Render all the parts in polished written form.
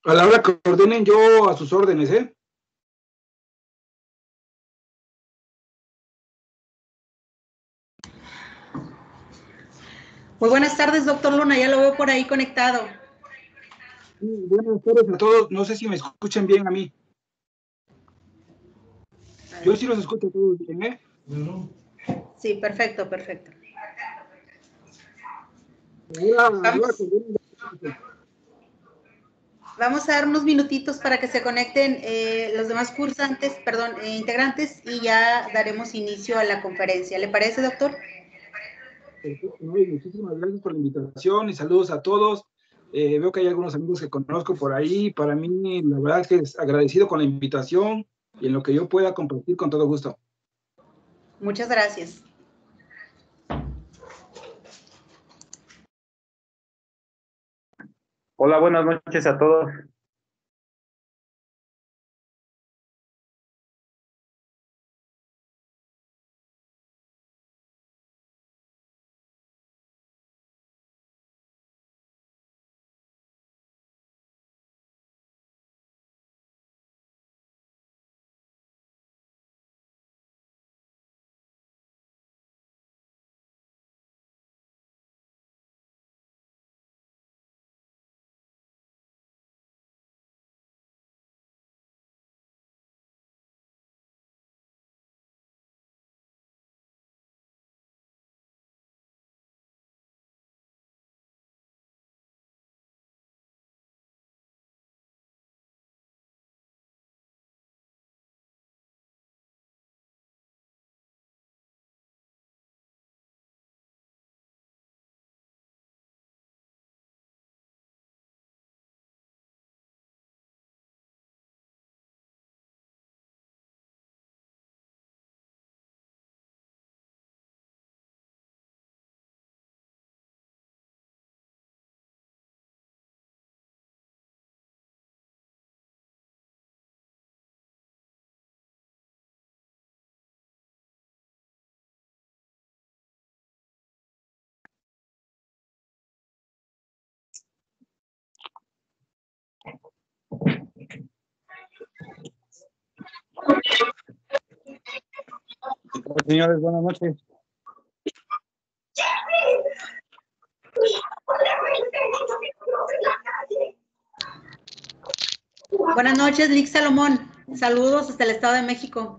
A la hora que ordenen, yo a sus órdenes, ¿eh? Muy buenas tardes, doctor Luna, ya lo veo por ahí conectado. Buenas tardes a todos, no sé si me escuchan bien a mí. Yo sí los escucho a todos bien, ¿eh? Sí, perfecto, perfecto. Vamos a dar unos minutitos para que se conecten los demás cursantes, perdón, integrantes, y ya daremos inicio a la conferencia. ¿Le parece, doctor? Perfecto, muchísimas gracias por la invitación y saludos a todos. Veo que hay algunos amigos que conozco por ahí. Para mí, la verdad es que es agradecido con la invitación y en lo que yo pueda compartir con todo gusto. Muchas gracias. Hola, buenas noches a todos. Señores, buenas noches. Buenas noches, Lick Salomón. Saludos hasta el Estado de México.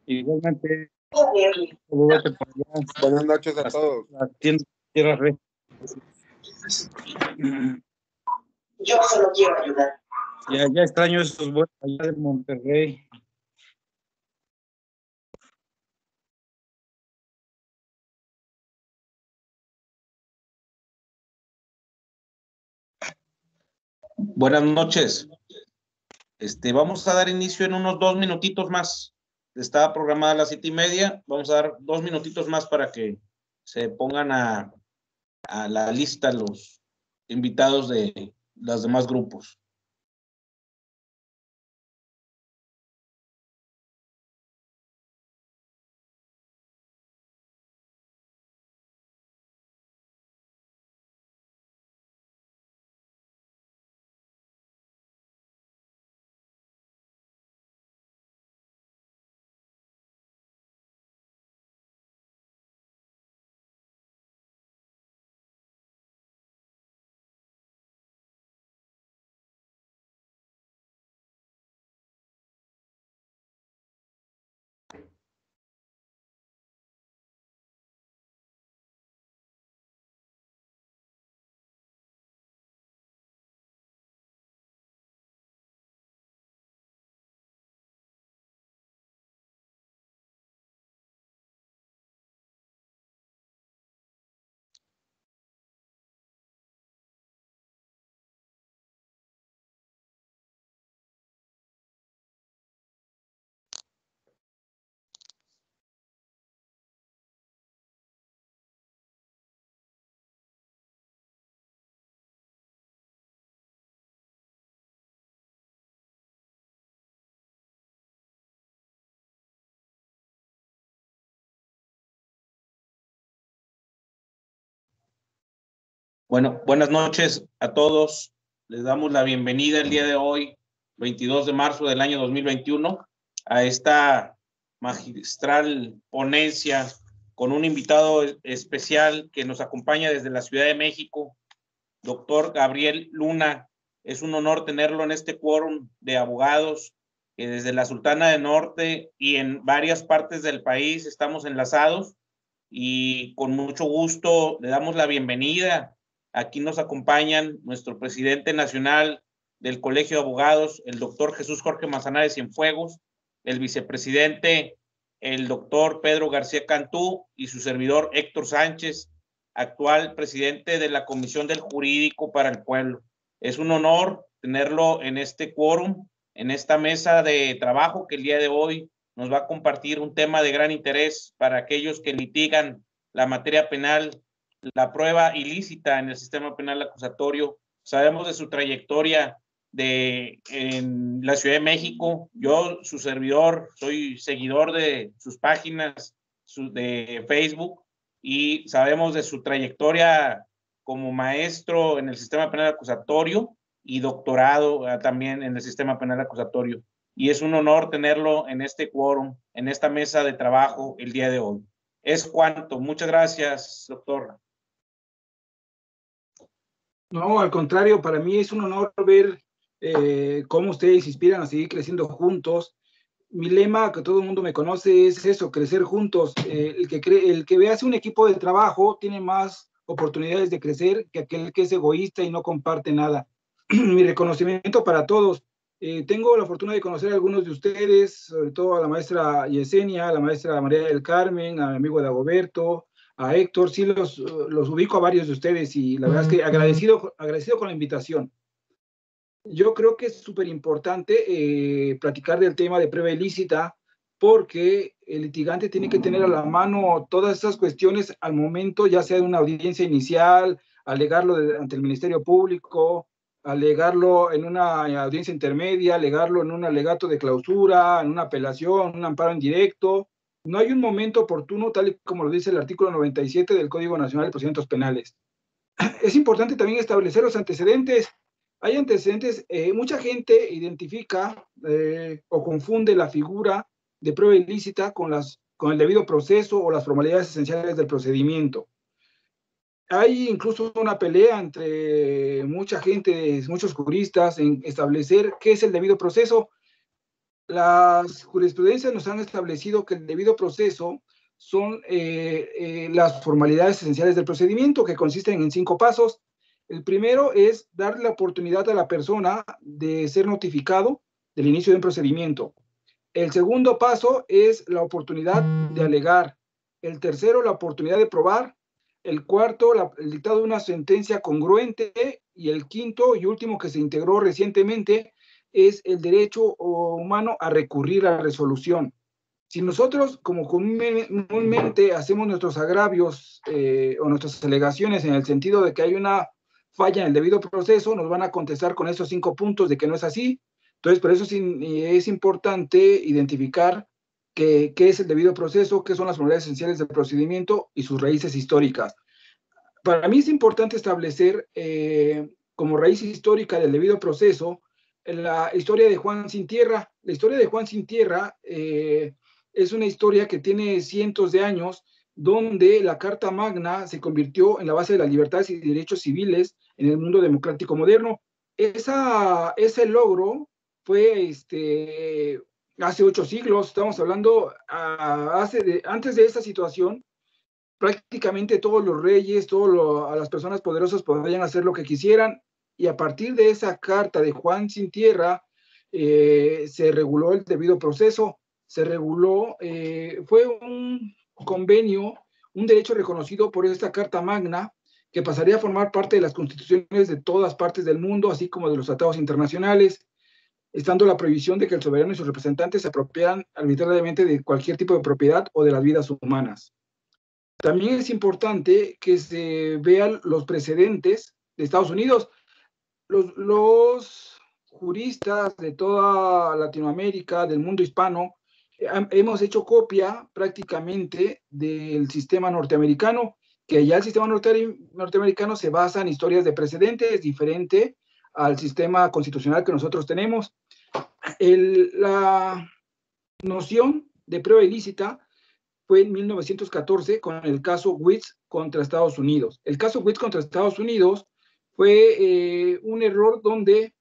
Igualmente. Buenas noches a todos. Tierra Red. Yo solo quiero ayudar. Ya extraño esos vuelos allá de Monterrey. Buenas noches. Vamos a dar inicio en unos 2 minutitos más. Estaba programada a las 7:30. Vamos a dar 2 minutitos más para que se pongan a la lista los invitados de los demás grupos. Bueno, buenas noches a todos. Les damos la bienvenida el día de hoy, 22 de marzo del año 2021, a esta magistral ponencia con un invitado especial que nos acompaña desde la Ciudad de México, doctor Gabriel Luna. Es un honor tenerlo en este quórum de abogados que desde la Sultana del Norte y en varias partes del país estamos enlazados, y con mucho gusto le damos la bienvenida. Aquí nos acompañan nuestro presidente nacional del Colegio de Abogados, el doctor Jesús Jorge Manzanares Cienfuegos, el vicepresidente, el doctor Pedro García Cantú, y su servidor Héctor Sánchez, actual presidente de la Comisión del Jurídico para el Pueblo. Es un honor tenerlo en este quórum, en esta mesa de trabajo que el día de hoy nos va a compartir un tema de gran interés para aquellos que litigan la materia penal, la prueba ilícita en el sistema penal acusatorio. Sabemos de su trayectoria en la Ciudad de México. Yo, su servidor, soy seguidor de sus páginas de Facebook, y sabemos de su trayectoria como maestro en el sistema penal acusatorio y doctorado también en el sistema penal acusatorio. Y es un honor tenerlo en este quórum, en esta mesa de trabajo el día de hoy. Es cuanto. Muchas gracias, doctor. No, al contrario, para mí es un honor ver cómo ustedes se inspiran a seguir creciendo juntos. Mi lema, que todo el mundo me conoce, es eso, crecer juntos. El que hace un equipo de trabajo tiene más oportunidades de crecer que aquel que es egoísta y no comparte nada. Mi reconocimiento para todos. Tengo la fortuna de conocer a algunos de ustedes, sobre todo a la maestra Yesenia, a la maestra María del Carmen, a mi amigo Dagoberto, a Héctor. Sí los ubico a varios de ustedes, y la verdad es que agradecido con la invitación. Yo creo que es súper importante platicar del tema de prueba ilícita, porque el litigante tiene que tener a la mano todas esas cuestiones al momento, ya sea de una audiencia inicial, alegarlo ante el Ministerio Público, alegarlo en una audiencia intermedia, alegarlo en un alegato de clausura, en una apelación, un amparo indirecto. No hay un momento oportuno, tal y como lo dice el artículo 97 del Código Nacional de Procedimientos Penales. Es importante también establecer los antecedentes. Hay antecedentes, mucha gente identifica o confunde la figura de prueba ilícita con el debido proceso o las formalidades esenciales del procedimiento. Hay incluso una pelea entre mucha gente, muchos juristas, en establecer qué es el debido proceso. Las jurisprudencias nos han establecido que el debido proceso son las formalidades esenciales del procedimiento, que consisten en 5 pasos. El primero es darle la oportunidad a la persona de ser notificado del inicio de un procedimiento. El segundo paso es la oportunidad de alegar. El tercero, la oportunidad de probar. El cuarto, el dictado de una sentencia congruente. Y el quinto y último, que se integró recientemente, es el derecho humano a recurrir a la resolución. Si nosotros, como comúnmente hacemos nuestros agravios o nuestras alegaciones en el sentido de que hay una falla en el debido proceso, nos van a contestar con esos 5 puntos de que no es así. Entonces, por eso es importante identificar qué es el debido proceso, qué son las formalidades esenciales del procedimiento y sus raíces históricas. Para mí es importante establecer como raíz histórica del debido proceso la historia de Juan Sin Tierra. La historia de Juan Sin Tierra es una historia que tiene cientos de años, donde la Carta Magna se convirtió en la base de las libertades y derechos civiles en el mundo democrático moderno. Ese logro fue hace 8 siglos, estamos hablando, antes de esa situación, prácticamente todos los reyes, a las personas poderosas podían hacer lo que quisieran, y a partir de esa carta de Juan Sin Tierra se reguló el debido proceso, se reguló, fue un convenio, un derecho reconocido por esta Carta Magna, que pasaría a formar parte de las constituciones de todas partes del mundo, así como de los tratados internacionales, estando la prohibición de que el soberano y sus representantes se apropiaran arbitrariamente de cualquier tipo de propiedad o de las vidas humanas. También es importante que se vean los precedentes de Estados Unidos. Los juristas de toda Latinoamérica, del mundo hispano, hemos hecho copia prácticamente del sistema norteamericano, que ya el sistema norteamericano se basa en historias de precedentes, diferente al sistema constitucional que nosotros tenemos. La noción de prueba ilícita fue en 1914 con el caso Witts contra Estados Unidos. El caso Witts contra Estados Unidos fue un error donde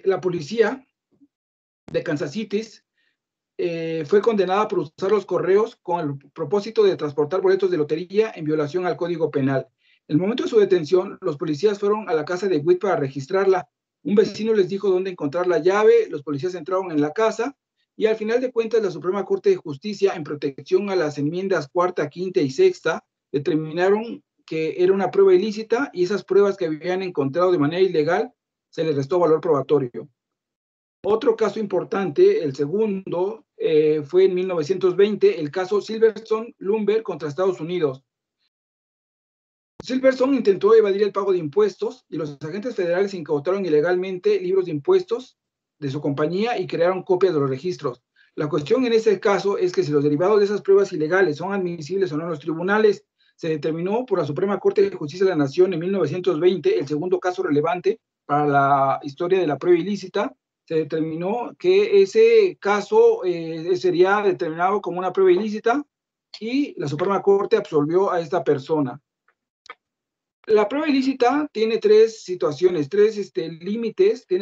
la policía de Kansas City fue condenada por usar los correos con el propósito de transportar boletos de lotería en violación al Código Penal. En el momento de su detención, los policías fueron a la casa de Witt para registrarla. Un vecino les dijo dónde encontrar la llave, los policías entraron en la casa y al final de cuentas la Suprema Corte de Justicia, en protección a las enmiendas cuarta, quinta y sexta, determinaron que era una prueba ilícita y esas pruebas que habían encontrado de manera ilegal se les restó valor probatorio. Otro caso importante, el segundo, fue en 1920, el caso Silverstone Lumber contra Estados Unidos. Silverstone intentó evadir el pago de impuestos y los agentes federales incautaron ilegalmente libros de impuestos de su compañía y crearon copias de los registros. La cuestión en ese caso es que si los derivados de esas pruebas ilegales son admisibles o no en los tribunales, se determinó por la Suprema Corte de Justicia de la Nación en 1920, el segundo caso relevante para la historia de la prueba ilícita. Se determinó que ese caso sería determinado como una prueba ilícita y la Suprema Corte absolvió a esta persona. La prueba ilícita tiene tres situaciones, tiene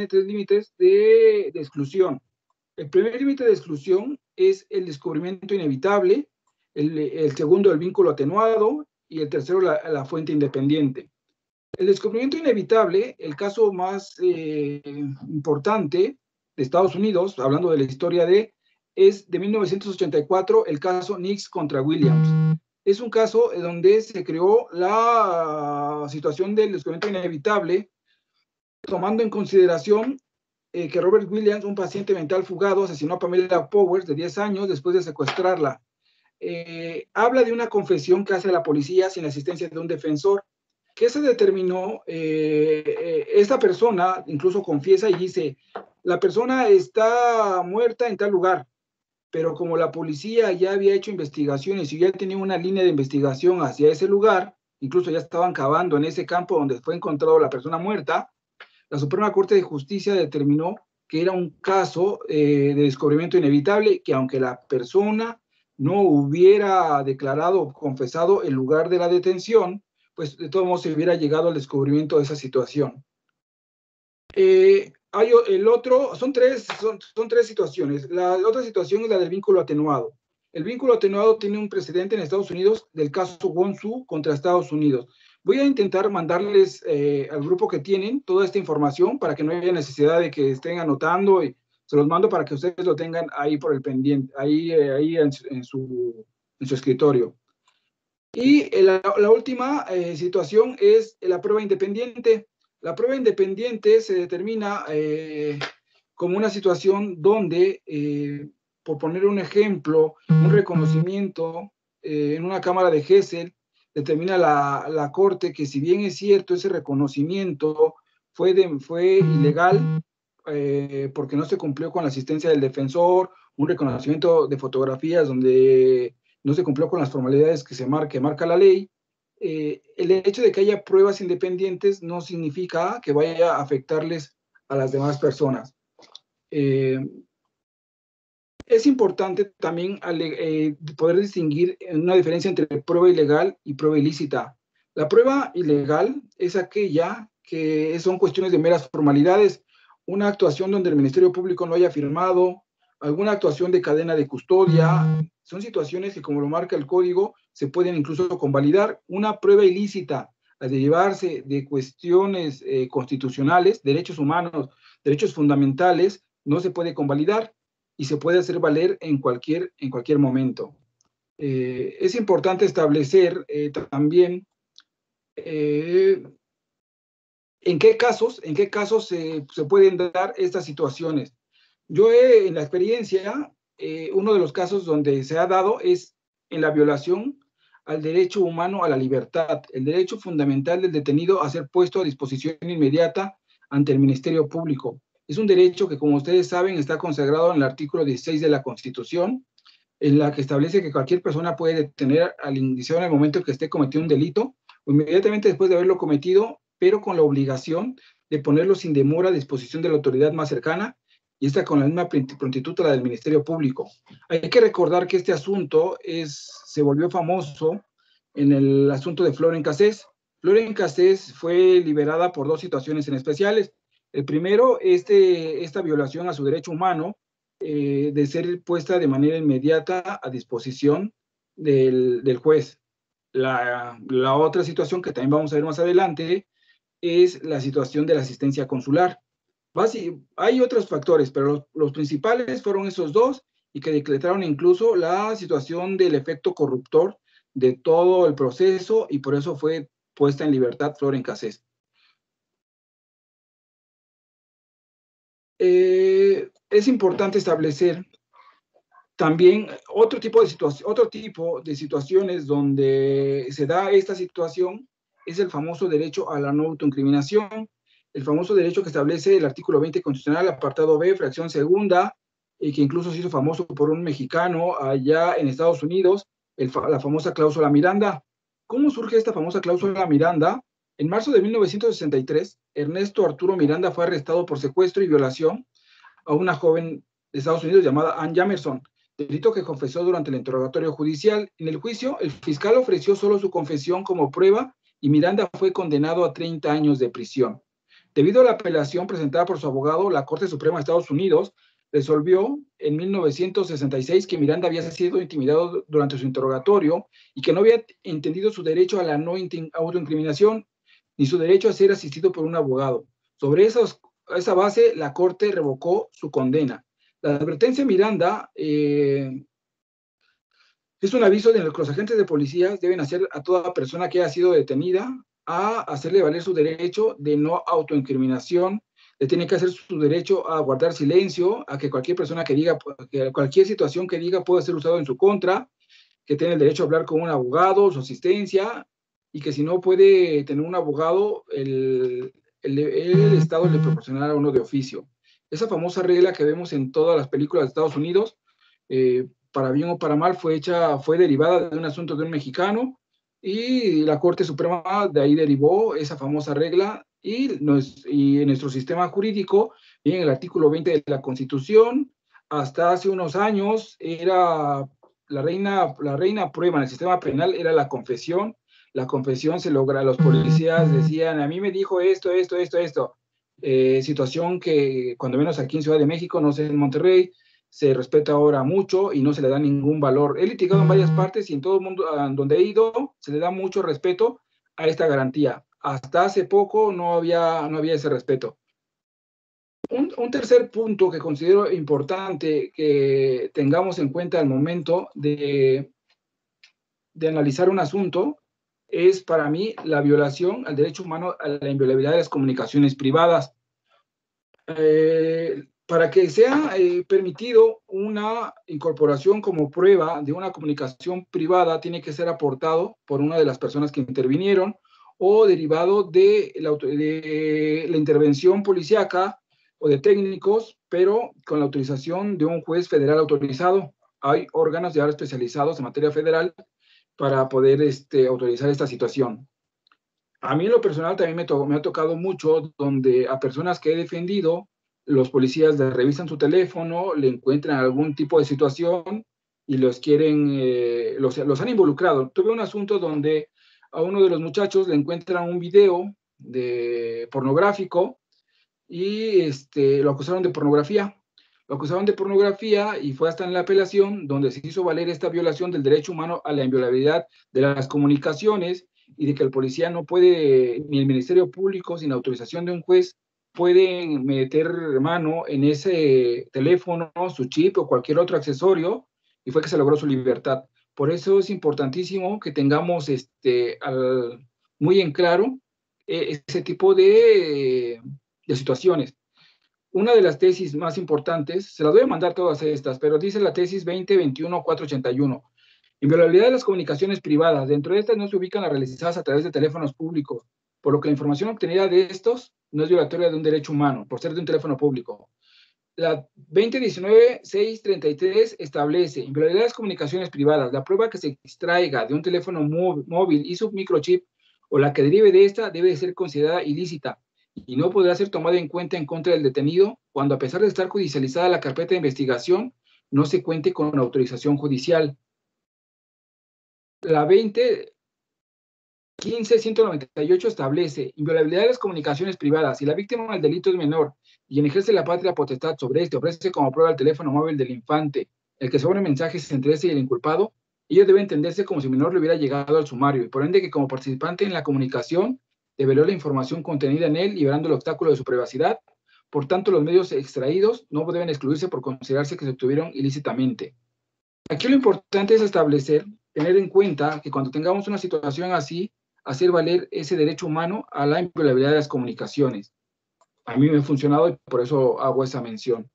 tres límites de exclusión. El primer límite de exclusión es el descubrimiento inevitable, el segundo el vínculo atenuado y el tercero la fuente independiente. El descubrimiento inevitable, el caso más importante de Estados Unidos, hablando de la historia es de 1984, el caso Nix contra Williams. Es un caso donde se creó la situación del descubrimiento inevitable, tomando en consideración que Robert Williams, un paciente mental fugado, asesinó a Pamela Powers de 10 años después de secuestrarla. Habla de una confesión que hace la policía sin la asistencia de un defensor. ¿Qué se determinó? Esta persona incluso confiesa y dice, la persona está muerta en tal lugar, pero como la policía ya había hecho investigaciones y ya tenía una línea de investigación hacia ese lugar, incluso ya estaban cavando en ese campo donde fue encontrado la persona muerta, la Suprema Corte de Justicia determinó que era un caso de descubrimiento inevitable, que aunque la persona no hubiera declarado o confesado el lugar de la detención, pues de todos modos se hubiera llegado al descubrimiento de esa situación. Hay el otro, son tres situaciones. La otra situación es la del vínculo atenuado. El vínculo atenuado tiene un precedente en Estados Unidos del caso Wonsu contra Estados Unidos. Voy a intentar mandarles al grupo que tienen toda esta información para que no haya necesidad de que estén anotando y se los mando para que ustedes lo tengan ahí por el pendiente, ahí en su escritorio. Y la última situación es la prueba independiente. La prueba independiente se determina como una situación donde, por poner un ejemplo, un reconocimiento en una cámara de Gesell, determina la Corte que si bien es cierto ese reconocimiento fue ilegal porque no se cumplió con la asistencia del defensor, un reconocimiento de fotografías donde no se cumplió con las formalidades que marca la ley, el hecho de que haya pruebas independientes no significa que vaya a afectarles a las demás personas. Es importante también poder distinguir una diferencia entre prueba ilegal y prueba ilícita. La prueba ilegal es aquella que son cuestiones de meras formalidades, una actuación donde el Ministerio Público no haya firmado, alguna actuación de cadena de custodia, son situaciones que, como lo marca el código, se pueden incluso convalidar. Una prueba ilícita, al derivarse de cuestiones constitucionales, derechos humanos, derechos fundamentales, no se puede convalidar y se puede hacer valer en cualquier momento. Es importante establecer también en qué casos se pueden dar estas situaciones. Yo en la experiencia, uno de los casos donde se ha dado es en la violación al derecho humano a la libertad, el derecho fundamental del detenido a ser puesto a disposición inmediata ante el Ministerio Público. Es un derecho que, como ustedes saben, está consagrado en el artículo 16 de la Constitución en la que establece que cualquier persona puede detener al indiciado en el momento en que esté cometiendo un delito, o inmediatamente después de haberlo cometido, pero con la obligación de ponerlo sin demora a disposición de la autoridad más cercana, y esta con la misma prontitud a la del Ministerio Público. Hay que recordar que este asunto se volvió famoso en el asunto de Floren Cassés. Floren Cassés fue liberada por dos situaciones en especiales. El primero, esta violación a su derecho humano de ser puesta de manera inmediata a disposición del juez. La otra situación que también vamos a ver más adelante es la situación de la asistencia consular. Hay otros factores, pero los principales fueron esos dos y que decretaron incluso la situación del efecto corruptor de todo el proceso y por eso fue puesta en libertad Floren Cassés. Es importante establecer también otro tipo de situaciones donde se da esta situación es el famoso derecho a la no autoincriminación, el famoso derecho que establece el artículo 20 constitucional, apartado B, fracción segunda, y que incluso se hizo famoso por un mexicano allá en Estados Unidos, la famosa cláusula Miranda. ¿Cómo surge esta famosa cláusula Miranda? En marzo de 1963, Ernesto Arturo Miranda fue arrestado por secuestro y violación a una joven de Estados Unidos llamada Ann Jamerson, delito que confesó durante el interrogatorio judicial. En el juicio, el fiscal ofreció solo su confesión como prueba y Miranda fue condenado a 30 años de prisión. Debido a la apelación presentada por su abogado, la Corte Suprema de Estados Unidos resolvió en 1966 que Miranda había sido intimidado durante su interrogatorio y que no había entendido su derecho a la no autoincriminación ni su derecho a ser asistido por un abogado. Sobre esa base, la Corte revocó su condena. La advertencia Miranda es un aviso de que los agentes de policía deben hacer a toda persona que haya sido detenida a hacerle valer su derecho de no autoincriminación, le tiene que hacer su derecho a guardar silencio, a que cualquier persona que diga, que cualquier situación que diga pueda ser usado en su contra, que tiene el derecho a hablar con un abogado, su asistencia, y que si no puede tener un abogado, el Estado le proporcionará uno de oficio. Esa famosa regla que vemos en todas las películas de Estados Unidos, para bien o para mal, fue derivada de un asunto de un mexicano, y la Corte Suprema de ahí derivó esa famosa regla, y en nuestro sistema jurídico, y en el artículo 20 de la Constitución, hasta hace unos años, era la reina prueba en el sistema penal era la confesión. La confesión se logra, los policías decían, a mí me dijo esto. Situación que cuando menos aquí en Ciudad de México, no sé, en Monterrey, se respeta ahora mucho y no se le da ningún valor. He litigado en varias partes y en todo el mundo donde he ido se le da mucho respeto a esta garantía. Hasta hace poco no había ese respeto. Un tercer punto que considero importante que tengamos en cuenta al momento de analizar un asunto es para mí la violación al derecho humano a la inviolabilidad de las comunicaciones privadas. Para que sea permitido una incorporación como prueba de una comunicación privada, tiene que ser aportado por una de las personas que intervinieron o derivado de la intervención policíaca o de técnicos, pero con la autorización de un juez federal autorizado. Hay órganos ya especializados en materia federal para poder autorizar esta situación. A mí en lo personal también me ha tocado mucho donde a personas que he defendido, los policías les revisan su teléfono, le encuentran algún tipo de situación y los han involucrado. Tuve un asunto donde a uno de los muchachos le encuentran un video pornográfico y lo acusaron de pornografía. Lo acusaron de pornografía y fue hasta en la apelación donde se hizo valer esta violación del derecho humano a la inviolabilidad de las comunicaciones y de que el policía no puede, ni el Ministerio Público, sin autorización de un juez, pueden meter mano en ese teléfono, su chip o cualquier otro accesorio, y fue que se logró su libertad. Por eso es importantísimo que tengamos muy en claro ese tipo de situaciones. Una de las tesis más importantes, se las voy a mandar todas estas, pero dice la tesis 2021-481, inviolabilidad de las comunicaciones privadas. Dentro de estas no se ubican las realizadas a través de teléfonos públicos, por lo que la información obtenida de estos no es violatoria de un derecho humano, por ser de un teléfono público. La 2019-633 establece inviolabilidad de las comunicaciones privadas. La prueba que se extraiga de un teléfono móvil y su microchip o la que derive de esta debe ser considerada ilícita y no podrá ser tomada en cuenta en contra del detenido cuando, a pesar de estar judicializada la carpeta de investigación, no se cuente con autorización judicial. La 2015-198 establece inviolabilidad de las comunicaciones privadas. Si la víctima del delito es menor y quien ejerce la patria potestad sobre este ofrece como prueba el teléfono móvil del infante, el que sobre mensajes entre este y el inculpado, ello debe entenderse como si el menor le hubiera llegado al sumario y por ende que como participante en la comunicación develó la información contenida en él, liberando el obstáculo de su privacidad. Por tanto, los medios extraídos no deben excluirse por considerarse que se obtuvieron ilícitamente. Aquí lo importante es establecer, tener en cuenta que cuando tengamos una situación así, hacer valer ese derecho humano a la inviolabilidad de las comunicaciones. A mí me ha funcionado y por eso hago esa mención.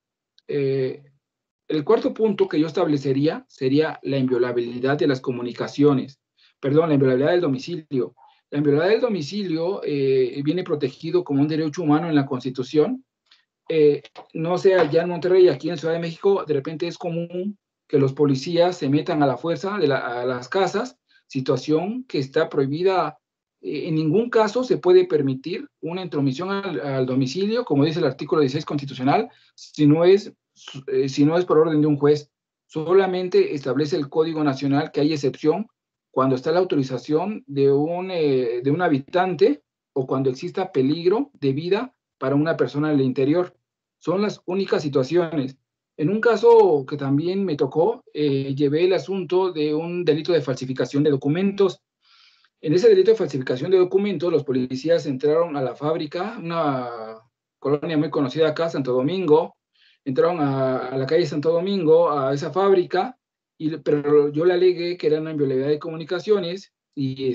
El cuarto punto que yo establecería sería la inviolabilidad de las comunicaciones. Perdón, la inviolabilidad del domicilio. La inviolabilidad del domicilio viene protegido como un derecho humano en la Constitución. No sé, allá en Monterrey, aquí en Ciudad de México, de repente es común que los policías se metan a la fuerza a las casas, situación que está prohibida. En ningún caso se puede permitir una intromisión al domicilio, como dice el artículo 16 constitucional, si no es por orden de un juez. Solamente establece el Código Nacional que hay excepción cuando está la autorización de un habitante o cuando exista peligro de vida para una persona en el interior. Son las únicas situaciones. En un caso que también me tocó, llevé el asunto de un delito de falsificación de documentos. En ese delito de falsificación de documentos, los policías entraron a la fábrica, una colonia muy conocida acá, Santo Domingo, entraron a la calle Santo Domingo, a esa fábrica, pero yo le alegué que era una inviolabilidad de comunicaciones y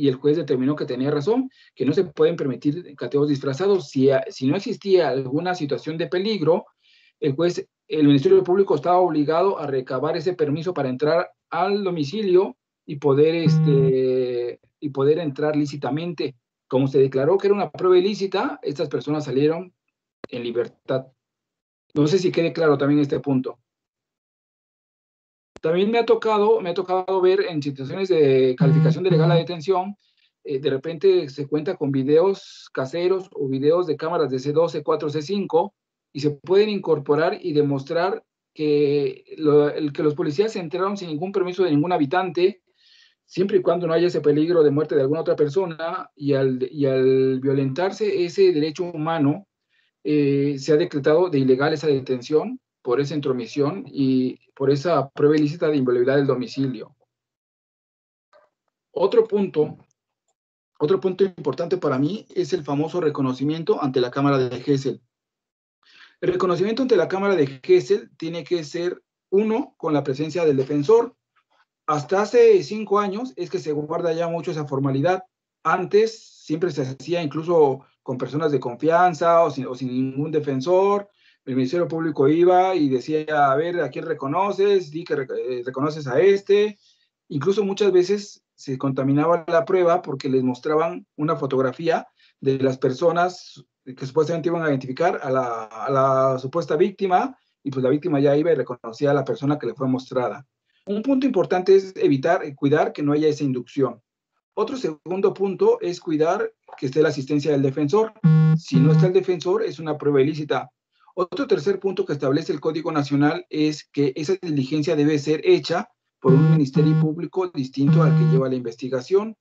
el juez determinó que tenía razón, que no se pueden permitir cateos disfrazados. Si no existía alguna situación de peligro, el Ministerio Público estaba obligado a recabar ese permiso para entrar al domicilio y poder entrar lícitamente. Como se declaró que era una prueba ilícita, estas personas salieron en libertad. No sé si quede claro también este punto. También me ha tocado ver en situaciones de calificación de legal a detención, de repente se cuenta con videos caseros o videos de cámaras de C2, C4, C5, y se pueden incorporar y demostrar que los policías entraron sin ningún permiso de ningún habitante, siempre y cuando no haya ese peligro de muerte de alguna otra persona, y al violentarse ese derecho humano, se ha decretado de ilegal esa detención por esa intromisión y por esa prueba ilícita de inviolabilidad del domicilio. Otro punto importante para mí es el famoso reconocimiento ante la Cámara de Gesell. El reconocimiento ante la Cámara de Gesell tiene que ser, uno, con la presencia del defensor. Hasta hace 5 años es que se guarda ya mucho esa formalidad. Antes siempre se hacía incluso con personas de confianza o sin ningún defensor. El Ministerio Público iba y decía, a ver, ¿a quién reconoces? Di que reconoces a este. Incluso muchas veces se contaminaba la prueba porque les mostraban una fotografía de las personas que supuestamente iban a identificar a la supuesta víctima, y pues la víctima ya iba y reconocía a la persona que le fue mostrada. Un punto importante es cuidar que no haya esa inducción. Otro segundo punto es cuidar que esté la asistencia del defensor. Si no está el defensor, es una prueba ilícita. Otro tercer punto que establece el Código Nacional es que esa diligencia debe ser hecha por un ministerio público distinto al que lleva la investigación,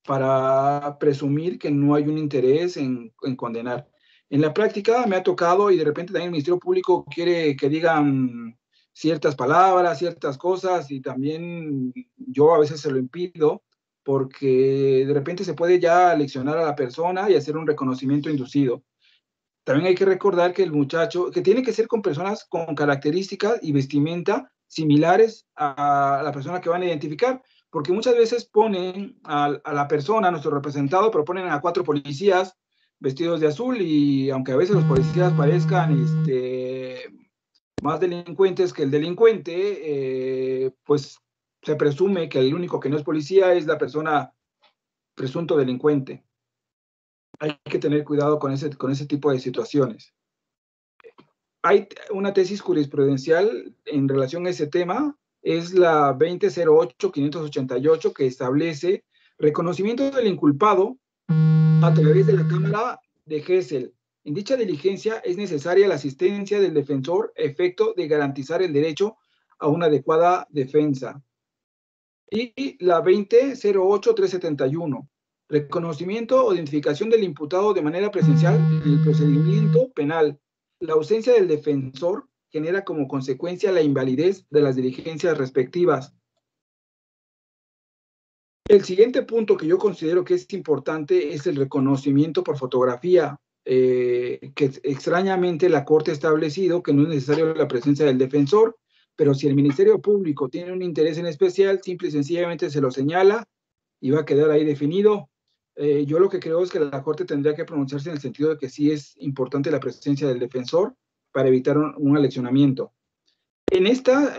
para presumir que no hay un interés en condenar. En la práctica me ha tocado, y de repente también el Ministerio Público quiere que digan ciertas palabras, ciertas cosas, y también yo a veces se lo impido, porque de repente se puede ya leccionar a la persona y hacer un reconocimiento inducido. También hay que recordar que el muchacho, que tiene que ser con personas con características y vestimenta similares a la persona que van a identificar, porque muchas veces ponen a la persona, a nuestro representado, pero ponen a 4 policías vestidos de azul, y aunque a veces los policías parezcan más delincuentes que el delincuente, pues se presume que el único que no es policía es la persona presunto delincuente. Hay que tener cuidado con ese tipo de situaciones. Hay una tesis jurisprudencial en relación a ese tema, es la 2008-588, que establece reconocimiento del inculpado a través de la Cámara de Gesell. En dicha diligencia es necesaria la asistencia del defensor a efecto de garantizar el derecho a una adecuada defensa. Y la 2008-371, reconocimiento o identificación del imputado de manera presencial en el procedimiento penal. La ausencia del defensor genera como consecuencia la invalidez de las diligencias respectivas. El siguiente punto que yo considero que es importante es el reconocimiento por fotografía, que extrañamente la Corte ha establecido que no es necesario la presencia del defensor, pero si el Ministerio Público tiene un interés en especial, simple y sencillamente se lo señala y va a quedar ahí definido. Yo lo que creo es que la Corte tendría que pronunciarse en el sentido de que sí es importante la presencia del defensor para evitar un aleccionamiento. En esta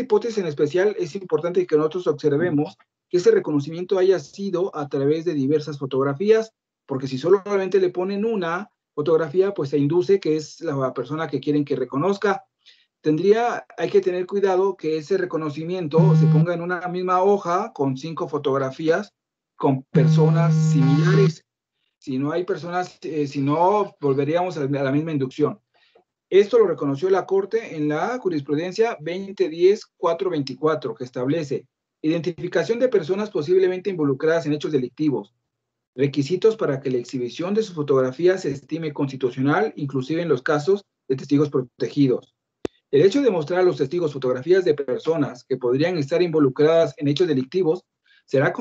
hipótesis en especial es importante que nosotros observemos que ese reconocimiento haya sido a través de diversas fotografías, porque si solamente le ponen una fotografía, pues se induce que es la persona que quieren que reconozca. Hay que tener cuidado que ese reconocimiento se ponga en una misma hoja con 5 fotografías con personas similares. Si no hay personas, si no, volveríamos a la misma inducción. Esto lo reconoció la Corte en la jurisprudencia 2010-424, que establece identificación de personas posiblemente involucradas en hechos delictivos, requisitos para que la exhibición de sus fotografías se estime constitucional, inclusive en los casos de testigos protegidos. El hecho de mostrar a los testigos fotografías de personas que podrían estar involucradas en hechos delictivos será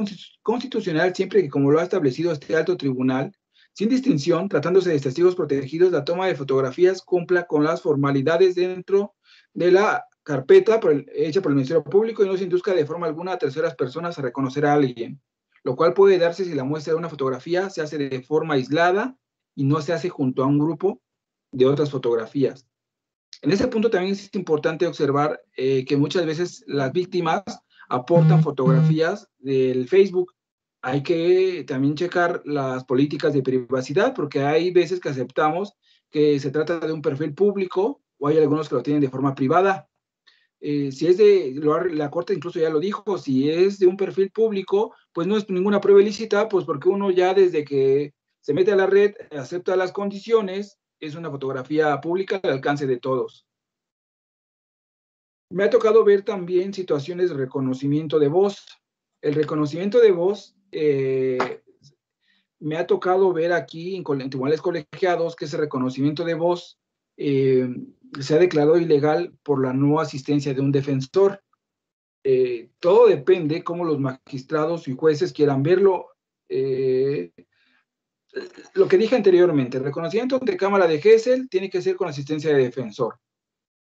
constitucional siempre que, como lo ha establecido este alto tribunal, sin distinción, tratándose de testigos protegidos, la toma de fotografías cumpla con las formalidades dentro de la carpeta hecha por el Ministerio Público y no se induzca de forma alguna a terceras personas a reconocer a alguien, lo cual puede darse si la muestra de una fotografía se hace de forma aislada y no se hace junto a un grupo de otras fotografías. En ese punto también es importante observar que muchas veces las víctimas aportan fotografías del Facebook. Hay que también checar las políticas de privacidad, porque hay veces que aceptamos que se trata de un perfil público o hay algunos que lo tienen de forma privada. Si es la Corte incluso ya lo dijo, si es de un perfil público, pues no es ninguna prueba ilícita, pues porque uno ya desde que se mete a la red, acepta las condiciones, es una fotografía pública al alcance de todos. Me ha tocado ver también situaciones de reconocimiento de voz. El reconocimiento de voz, me ha tocado ver aquí en tribunales colegiados que ese reconocimiento de voz se ha declarado ilegal por la no asistencia de un defensor. Todo depende cómo los magistrados y jueces quieran verlo. Lo que dije anteriormente, el reconocimiento ante Cámara de Gesell tiene que ser con asistencia de defensor.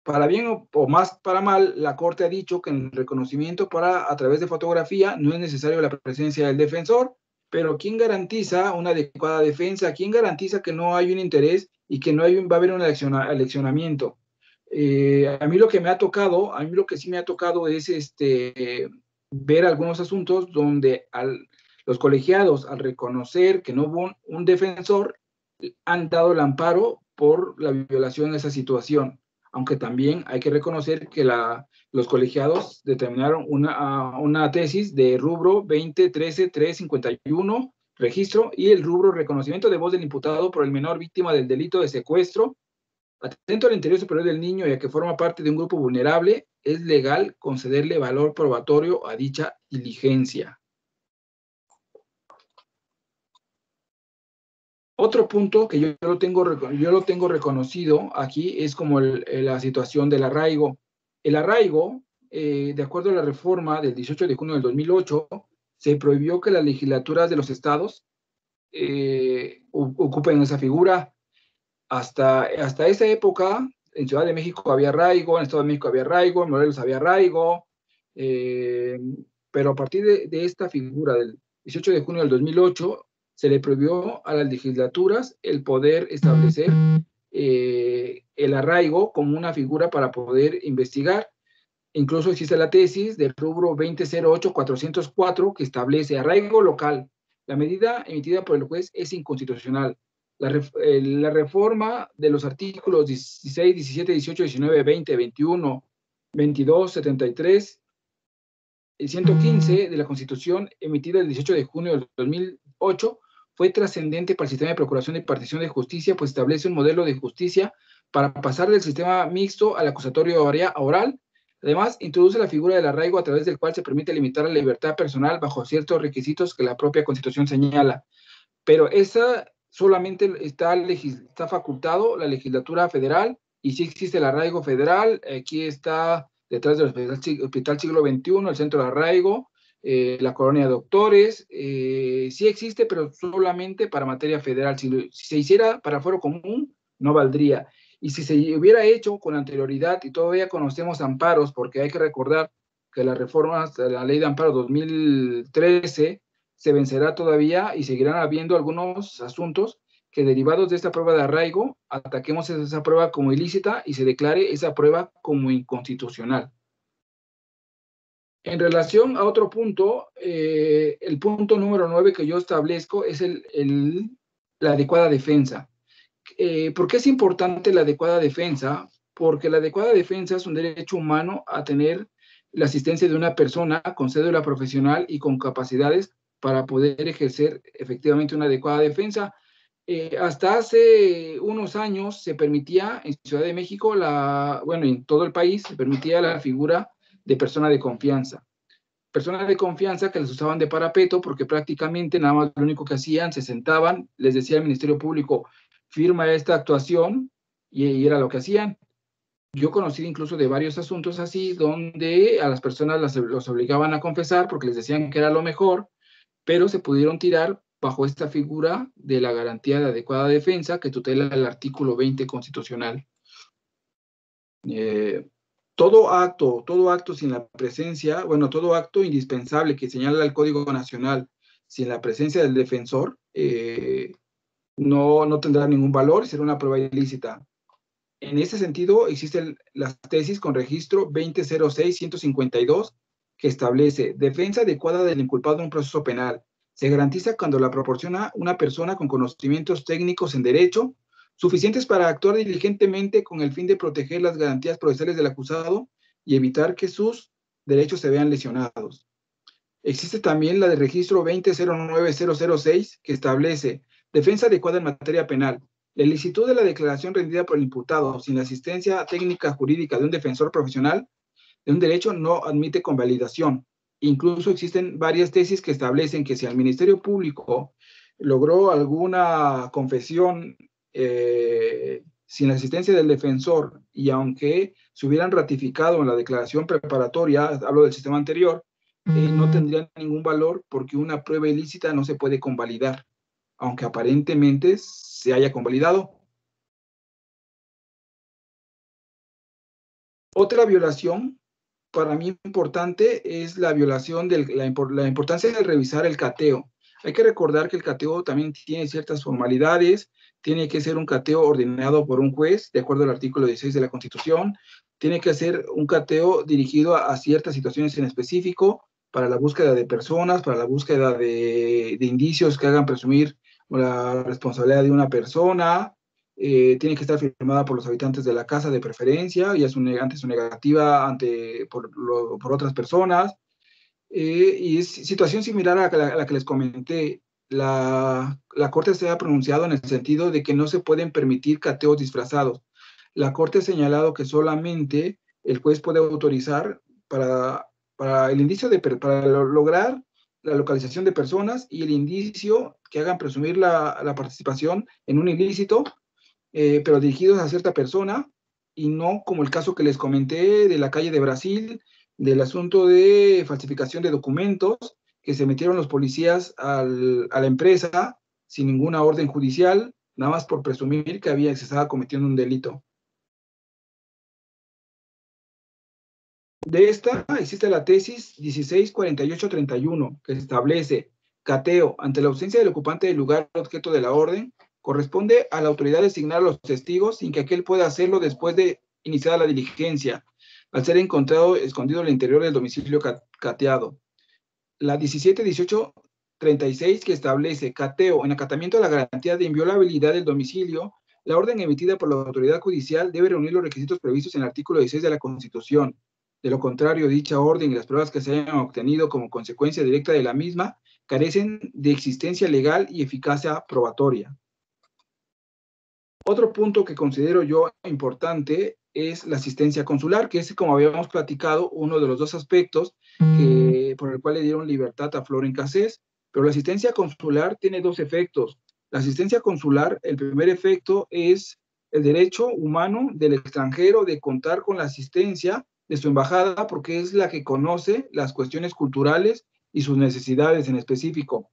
Para bien o más para mal, la Corte ha dicho que en el reconocimiento a través de fotografía no es necesario la presencia del defensor, pero ¿quién garantiza una adecuada defensa? ¿Quién garantiza que no hay un interés y que no va a haber un aleccionamiento? A mí lo que sí me ha tocado es ver algunos asuntos donde los colegiados, al reconocer que no hubo un defensor, han dado el amparo por la violación de esa situación. Aunque también hay que reconocer que los colegiados determinaron una tesis de rubro 2013-351, registro, y el rubro reconocimiento de voz del imputado por el menor víctima del delito de secuestro, atento al interés superior del niño y a que forma parte de un grupo vulnerable, es legal concederle valor probatorio a dicha diligencia. Otro punto que yo lo tengo reconocido aquí es como la situación del arraigo. El arraigo, de acuerdo a la reforma del 18 de junio del 2008, se prohibió que las legislaturas de los estados ocupen esa figura. Hasta esa época, en Ciudad de México había arraigo, en Estado de México había arraigo, en Morelos había arraigo, pero a partir de esta figura del 18 de junio del 2008, se le prohibió a las legislaturas el poder establecer el arraigo como una figura para poder investigar. Incluso existe la tesis del rubro 2008-404 que establece arraigo local. La medida emitida por el juez es inconstitucional. La reforma de los artículos 16, 17, 18, 19, 20, 21, 22, 73 y 115 de la Constitución emitida el 18 de junio del 2008 fue trascendente para el sistema de procuración y partición de justicia, pues establece un modelo de justicia para pasar del sistema mixto al acusatorio oral. Además, introduce la figura del arraigo a través del cual se permite limitar la libertad personal bajo ciertos requisitos que la propia Constitución señala. Pero esa solamente está facultado la legislatura federal, y sí existe el arraigo federal. Aquí está detrás del Hospital Siglo XXI, el centro de arraigo, la colonia de doctores, sí existe, pero solamente para materia federal. Si se hiciera para fuero común, no valdría. Y si se hubiera hecho con anterioridad, y todavía conocemos amparos, porque hay que recordar que las reformas de la Ley de Amparo 2013 se vencerá todavía y seguirán habiendo algunos asuntos que, derivados de esta prueba de arraigo, ataquemos esa prueba como ilícita y se declare esa prueba como inconstitucional. En relación a otro punto, el punto número 9 que yo establezco es la adecuada defensa. ¿Por qué es importante la adecuada defensa? Porque la adecuada defensa es un derecho humano a tener la asistencia de una persona con cédula profesional y con capacidades para poder ejercer efectivamente una adecuada defensa. Hasta hace unos años se permitía en Ciudad de México, en todo el país, se permitía la figura de persona de confianza. Personas de confianza que les usaban de parapeto, porque prácticamente nada más lo único que hacían, se sentaban, les decía el Ministerio Público, firma esta actuación, y era lo que hacían. Yo conocí incluso de varios asuntos así, donde a las personas los obligaban a confesar porque les decían que era lo mejor, pero se pudieron tirar bajo esta figura de la garantía de adecuada defensa que tutela el artículo 20 constitucional. Todo acto sin la presencia, todo acto indispensable que señala el Código Nacional sin la presencia del defensor, no tendrá ningún valor y será una prueba ilícita. En ese sentido, existen las tesis con registro 2006-152 que establece defensa adecuada del inculpado en un proceso penal. Se garantiza cuando la proporciona una persona con conocimientos técnicos en derecho suficientes para actuar diligentemente con el fin de proteger las garantías procesales del acusado y evitar que sus derechos se vean lesionados. Existe también la de registro 2009-006 que establece defensa adecuada en materia penal. La ilicitud de la declaración rendida por el imputado sin la asistencia técnica jurídica de un defensor profesional de un derecho no admite convalidación. Incluso existen varias tesis que establecen que si el Ministerio Público logró alguna confesión sin la asistencia del defensor, y aunque se hubieran ratificado en la declaración preparatoria, hablo del sistema anterior, no tendrían ningún valor porque una prueba ilícita no se puede convalidar, aunque aparentemente se haya convalidado. Otra violación para mí importante es la violación de la importancia de revisar el cateo. Hay que recordar que el cateo también tiene ciertas formalidades, tiene que ser un cateo ordenado por un juez, de acuerdo al artículo 16 de la Constitución, tiene que ser un cateo dirigido a ciertas situaciones en específico, para la búsqueda de personas, para la búsqueda de indicios que hagan presumir la responsabilidad de una persona, tiene que estar firmada por los habitantes de la casa de preferencia, y ante su negativa por otras personas, y es situación similar a la que les comenté. La Corte se ha pronunciado en el sentido de que no se pueden permitir cateos disfrazados. La Corte ha señalado que solamente el juez puede autorizar para el indicio para lograr la localización de personas y el indicio que hagan presumir la participación en un ilícito, pero dirigidos a cierta persona, y no como el caso que les comenté de la calle de Brasil, del asunto de falsificación de documentos, que se metieron los policías a la empresa sin ninguna orden judicial, nada más por presumir que se estaba cometiendo un delito. De esta existe la tesis 164831, que establece cateo ante la ausencia del ocupante del lugar objeto de la orden, corresponde a la autoridad designar a los testigos sin que aquel pueda hacerlo después de iniciada la diligencia, al ser encontrado escondido en el interior del domicilio cateado. La 1718 36, que establece cateo en acatamiento a la garantía de inviolabilidad del domicilio. La orden emitida por la autoridad judicial debe reunir los requisitos previstos en el artículo 16 de la Constitución. De lo contrario, dicha orden y las pruebas que se hayan obtenido como consecuencia directa de la misma carecen de existencia legal y eficacia probatoria. Otro punto que considero yo importante es la asistencia consular, que es, como habíamos platicado, uno de los dos aspectos por el cual le dieron libertad a Flor en Cassés. Pero la asistencia consular tiene dos efectos. La asistencia consular, el primer efecto es el derecho humano del extranjero de contar con la asistencia de su embajada, porque es la que conoce las cuestiones culturales y sus necesidades en específico.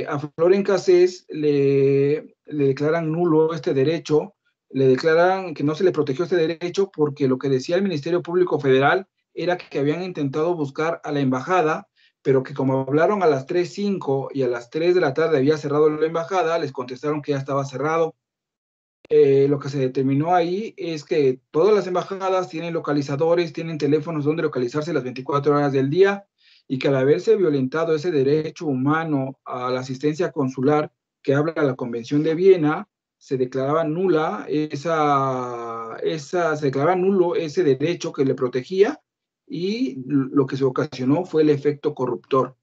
A Flor en Cassés le declaran nulo este derecho, le declaran que no se le protegió este derecho porque lo que decía el Ministerio Público Federal era que habían intentado buscar a la embajada, pero que como hablaron a las 3:05 y a las 3 de la tarde había cerrado la embajada, les contestaron que ya estaba cerrado. Lo que se determinó ahí es que todas las embajadas tienen localizadores, tienen teléfonos donde localizarse las 24 horas del día, y que al haberse violentado ese derecho humano a la asistencia consular que habla la Convención de Viena, se declaraba nula se declaraba nulo ese derecho que le protegía, y lo que se ocasionó fue el efecto corruptor.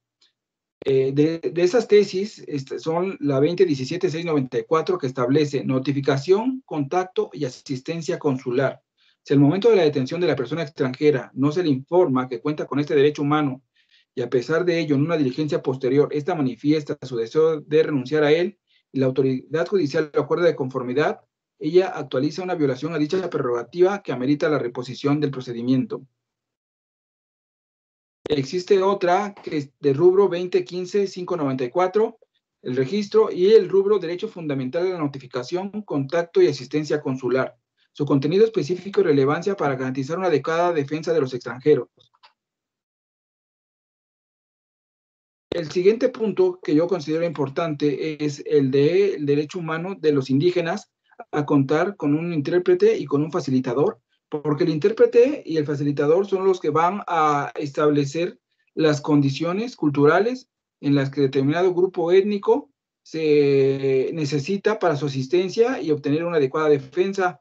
De esas tesis son la 2017-694, que establece notificación, contacto y asistencia consular. Si al momento de la detención de la persona extranjera no se le informa que cuenta con este derecho humano, y a pesar de ello, en una diligencia posterior, esta manifiesta su deseo de renunciar a él, y la autoridad judicial lo acuerda de conformidad, ella actualiza una violación a dicha prerrogativa que amerita la reposición del procedimiento. Existe otra que es de rubro 2015-594, el registro, y el rubro derecho fundamental a la notificación, contacto y asistencia consular. Su contenido específico y relevancia para garantizar una adecuada defensa de los extranjeros. El siguiente punto que yo considero importante es el del derecho humano de los indígenas a contar con un intérprete y con un facilitador, porque el intérprete y el facilitador son los que van a establecer las condiciones culturales en las que determinado grupo étnico se necesita para su asistencia y obtener una adecuada defensa.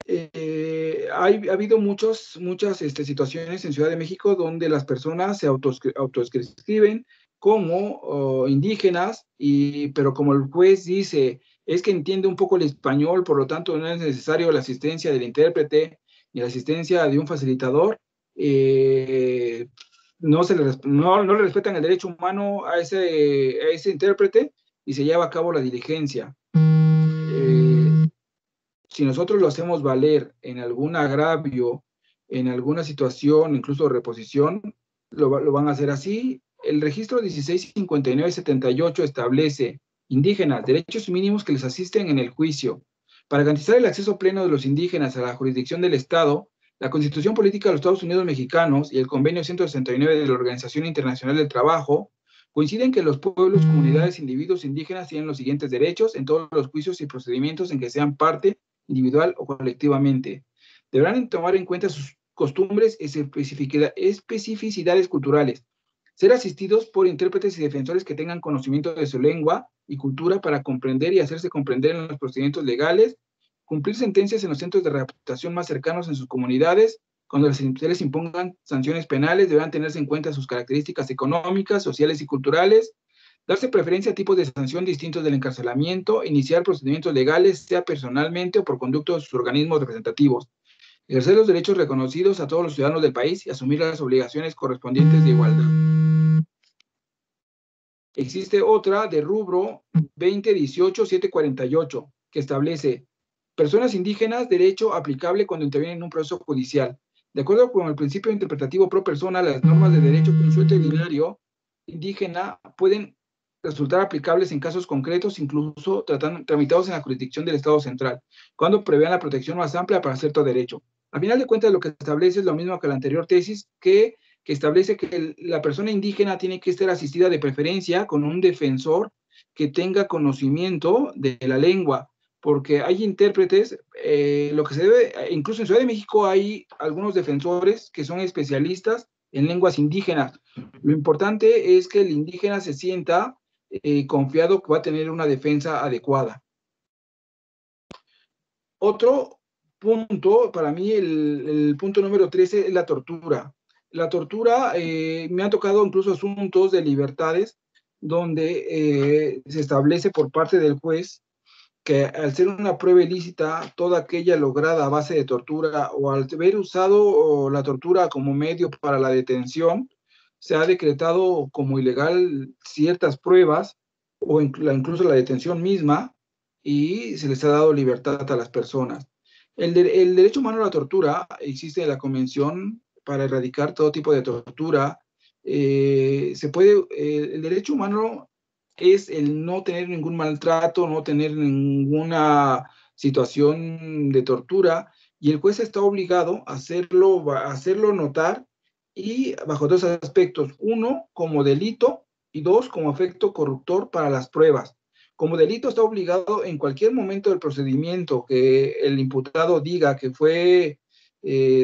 Ha habido muchas situaciones en Ciudad de México donde las personas se autoescriben como indígenas, pero como el juez dice, es que entiende un poco el español, por lo tanto no es necesario la asistencia del intérprete ni la asistencia de un facilitador, no le respetan el derecho humano a ese intérprete y se lleva a cabo la diligencia. Si nosotros lo hacemos valer en algún agravio, en alguna situación, incluso reposición, lo van a hacer así. El registro 1659-78 establece indígenas, derechos mínimos que les asisten en el juicio. Para garantizar el acceso pleno de los indígenas a la jurisdicción del Estado, la Constitución Política de los Estados Unidos Mexicanos y el Convenio 169 de la Organización Internacional del Trabajo coinciden que los pueblos, comunidades, individuos indígenas tienen los siguientes derechos en todos los juicios y procedimientos en que sean parte individual o colectivamente. Deberán tomar en cuenta sus costumbres y especificidades culturales, ser asistidos por intérpretes y defensores que tengan conocimiento de su lengua y cultura para comprender y hacerse comprender en los procedimientos legales, cumplir sentencias en los centros de rehabilitación más cercanos en sus comunidades. Cuando se les impongan sanciones penales, deberán tenerse en cuenta sus características económicas, sociales y culturales, darse preferencia a tipos de sanción distintos del encarcelamiento, iniciar procedimientos legales, sea personalmente o por conducto de sus organismos representativos, ejercer los derechos reconocidos a todos los ciudadanos del país y asumir las obligaciones correspondientes de igualdad. Existe otra de rubro 2018-748 que establece personas indígenas, derecho aplicable cuando intervienen en un proceso judicial. De acuerdo con el principio interpretativo pro persona, las normas de derecho consuetudinario indígena pueden resultar aplicables en casos concretos, incluso tramitados en la jurisdicción del Estado central, cuando prevean la protección más amplia para cierto derecho. A final de cuentas, lo que establece es lo mismo que la anterior tesis, que establece que la persona indígena tiene que estar asistida de preferencia con un defensor que tenga conocimiento de la lengua, porque hay intérpretes, lo que se debe, incluso en Ciudad de México hay algunos defensores que son especialistas en lenguas indígenas. Lo importante es que el indígena se sienta confiado que va a tener una defensa adecuada. Otro punto, para mí el punto número 13 es la tortura. La tortura, me han tocado incluso asuntos de libertades donde se establece por parte del juez que al ser una prueba ilícita, toda aquella lograda a base de tortura o al haber usado la tortura como medio para la detención, se ha decretado como ilegal ciertas pruebas o incluso la detención misma, y se les ha dado libertad a las personas. El derecho humano a la tortura existe en la Convención para erradicar todo tipo de tortura. El derecho humano es el no tener ningún maltrato, no tener ninguna situación de tortura, y el juez está obligado a hacerlo notar, y bajo dos aspectos: uno, como delito, y dos, como efecto corruptor para las pruebas. Como delito está obligado en cualquier momento del procedimiento que el imputado diga que fue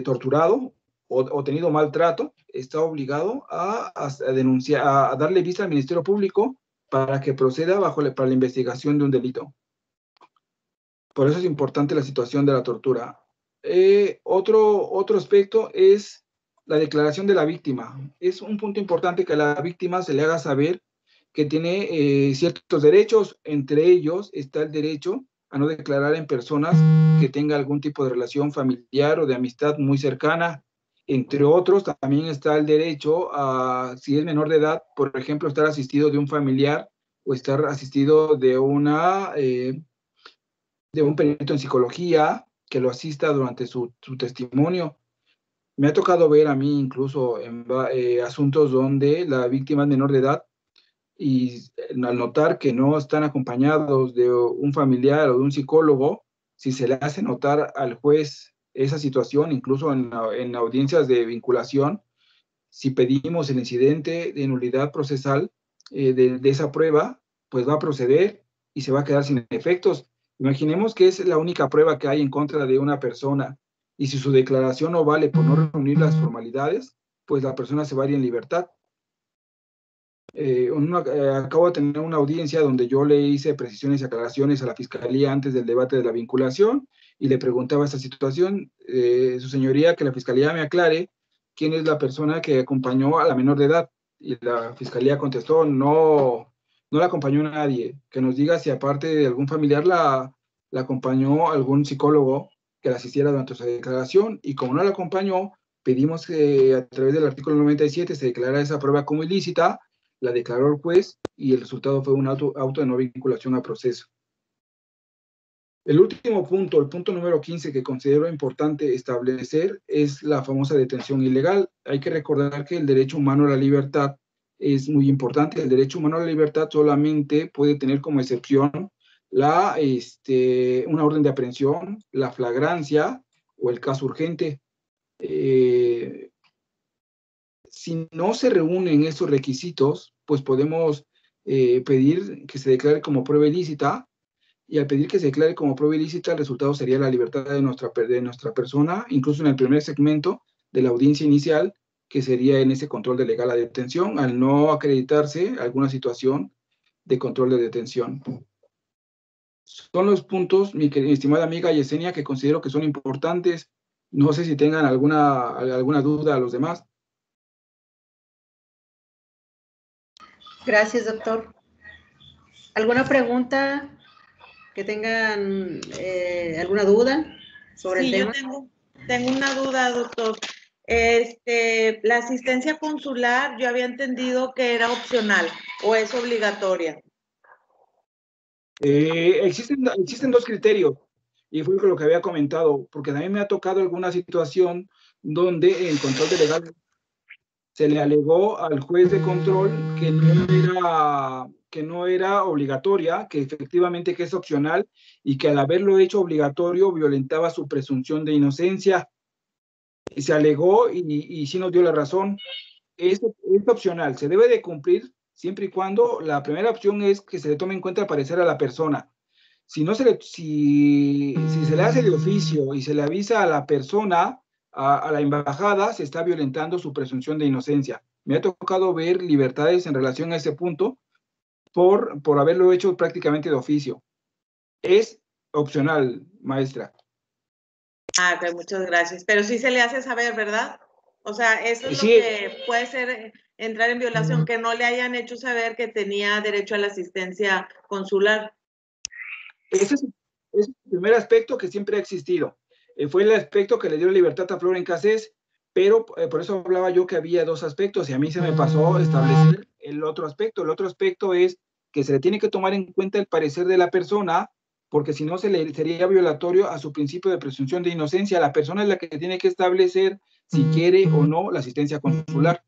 torturado o tenido maltrato, está obligado a denunciar, a darle vista al Ministerio Público para que proceda para la investigación de un delito. Por eso es importante la situación de la tortura. Otro aspecto es la declaración de la víctima. Es un punto importante que a la víctima se le haga saber que tiene ciertos derechos. Entre ellos está el derecho a no declarar en personas que tenga algún tipo de relación familiar o de amistad muy cercana. Entre otros, también está el derecho a, si es menor de edad, por ejemplo, estar asistido de un familiar o estar asistido de un perito en psicología que lo asista durante su testimonio. Me ha tocado ver a mí incluso en asuntos donde la víctima es menor de edad, y al notar que no están acompañados de un familiar o de un psicólogo, si se le hace notar al juez esa situación, incluso en audiencias de vinculación, si pedimos el incidente de nulidad procesal de esa prueba, pues va a proceder y se va a quedar sin efectos. Imaginemos que es la única prueba que hay en contra de una persona, y si su declaración no vale por no reunir las formalidades, pues la persona se va a ir en libertad. Acabo de tener una audiencia donde yo le hice precisiones y aclaraciones a la Fiscalía antes del debate de la vinculación, y le preguntaba esta situación, su señoría, que la Fiscalía me aclare quién es la persona que acompañó a la menor de edad. Y la Fiscalía contestó: no la acompañó nadie. Que nos diga si aparte de algún familiar la acompañó algún psicólogo que la asistiera durante su declaración. Y como no la acompañó, pedimos que a través del artículo 97 se declarara esa prueba como ilícita. La declaró el juez y el resultado fue un auto de no vinculación a proceso. El último punto, el punto número 15, que considero importante establecer, es la famosa detención ilegal. Hay que recordar que el derecho humano a la libertad es muy importante. El derecho humano a la libertad solamente puede tener como excepción una orden de aprehensión, la flagrancia o el caso urgente. Si no se reúnen esos requisitos, pues podemos pedir que se declare como prueba ilícita, y al pedir que se declare como prueba ilícita, el resultado sería la libertad de nuestra persona, incluso en el primer segmento de la audiencia inicial, que sería en ese control de legal a detención, al no acreditarse alguna situación de control de detención. Son los puntos, mi estimada amiga Yesenia, que considero que son importantes. No sé si tengan alguna duda a los demás. Gracias, doctor. ¿Alguna pregunta que tengan alguna duda sobre el tema? Sí, yo tengo una duda, doctor. La asistencia consular, yo había entendido que era opcional o es obligatoria. Existen dos criterios, y fue lo que había comentado, porque también me ha tocado alguna situación donde en control de legal se le alegó al juez de control que no era obligatoria, que efectivamente que es opcional, y que al haberlo hecho obligatorio violentaba su presunción de inocencia. Y se alegó y sí nos dio la razón. Es opcional, se debe de cumplir siempre y cuando la primera opción es que se le tome en cuenta el parecer a la persona. Si se le hace de oficio y se le avisa a la persona, a la embajada se está violentando su presunción de inocencia. Me ha tocado ver libertades en relación a ese punto por haberlo hecho prácticamente de oficio. Es opcional, maestra. Ah, ok, muchas gracias. Pero sí se le hace saber, ¿verdad? O sea, eso es Sí, lo que puede ser entrar en violación, que no le hayan hecho saber que tenía derecho a la asistencia consular. ese es el primer aspecto que siempre ha existido. Fue el aspecto que le dio libertad a Flora Cassés, pero por eso hablaba yo que había dos aspectos y a mí se me pasó establecer el otro aspecto. El otro aspecto es que se le tiene que tomar en cuenta el parecer de la persona, porque si no sería violatorio a su principio de presunción de inocencia. La persona es la que tiene que establecer si quiere o no la asistencia consular.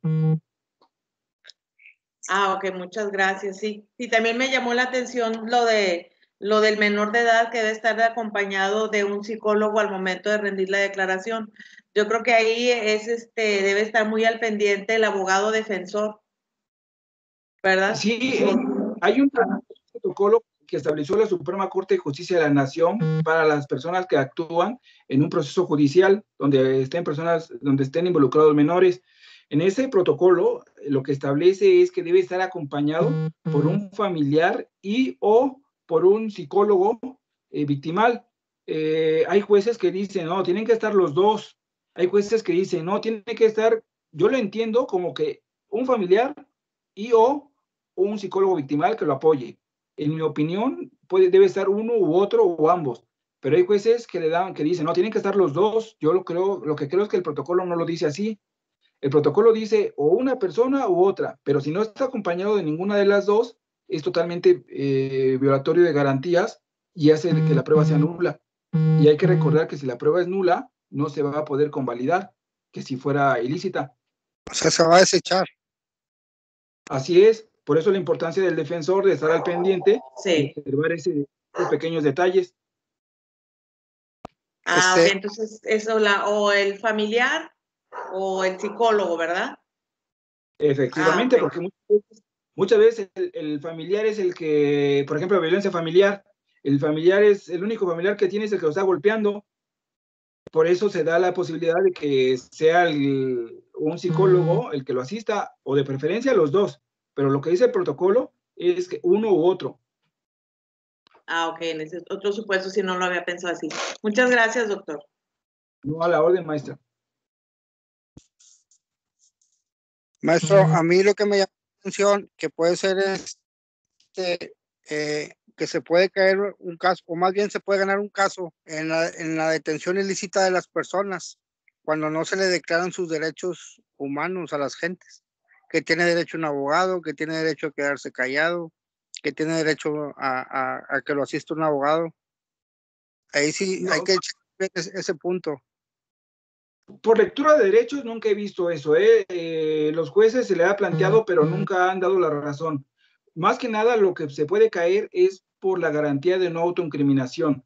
Ah, ok, muchas gracias. Sí, y también me llamó la atención lo del menor de edad que debe estar acompañado de un psicólogo al momento de rendir la declaración. Yo creo que ahí debe estar muy al pendiente el abogado defensor, ¿verdad? Sí, hay un protocolo que estableció la Suprema Corte de Justicia de la Nación para las personas que actúan en un proceso judicial donde estén involucrados menores. En ese protocolo, lo que establece es que debe estar acompañado por un familiar y o por un psicólogo victimal. Hay jueces que dicen, no, tienen que estar los dos. Hay jueces que dicen, no, tiene que estar, yo lo entiendo como que un familiar y o un psicólogo victimal que lo apoye. En mi opinión, debe estar uno u otro o ambos. Pero hay jueces que dicen, no, tienen que estar los dos. Yo lo que creo es que el protocolo no lo dice así. El protocolo dice o una persona u otra, pero si no está acompañado de ninguna de las dos, es totalmente violatorio de garantías y hace que la prueba sea nula. Y hay que recordar que si la prueba es nula, no se va a poder convalidar, que si fuera ilícita. O sea, se va a desechar. Así es, por eso la importancia del defensor de estar al pendiente y observar esos pequeños detalles. Ah, ok, entonces eso o el familiar o el psicólogo, ¿verdad? Efectivamente, porque muchas veces el familiar es el que, por ejemplo, la violencia familiar, el familiar es el único familiar que tiene, es el que lo está golpeando. Por eso se da la posibilidad de que sea un psicólogo el que lo asista, o de preferencia los dos. Pero lo que dice el protocolo es que uno u otro. Ah, ok, en ese otro supuesto si no lo había pensado así. Muchas gracias, doctor. No, a la orden, maestra. Maestro, a mí lo que me llama la atención que puede ser que se puede caer un caso, o más bien se puede ganar un caso en la detención ilícita de las personas, cuando no se le declaran sus derechos humanos a las gentes, que tiene derecho a un abogado, que tiene derecho a quedarse callado, que tiene derecho a que lo asista un abogado. Ahí sí hay que echar ese punto. Por lectura de derechos nunca he visto eso. Los jueces se le ha planteado, pero nunca han dado la razón. Más que nada lo que se puede caer es por la garantía de no autoincriminación.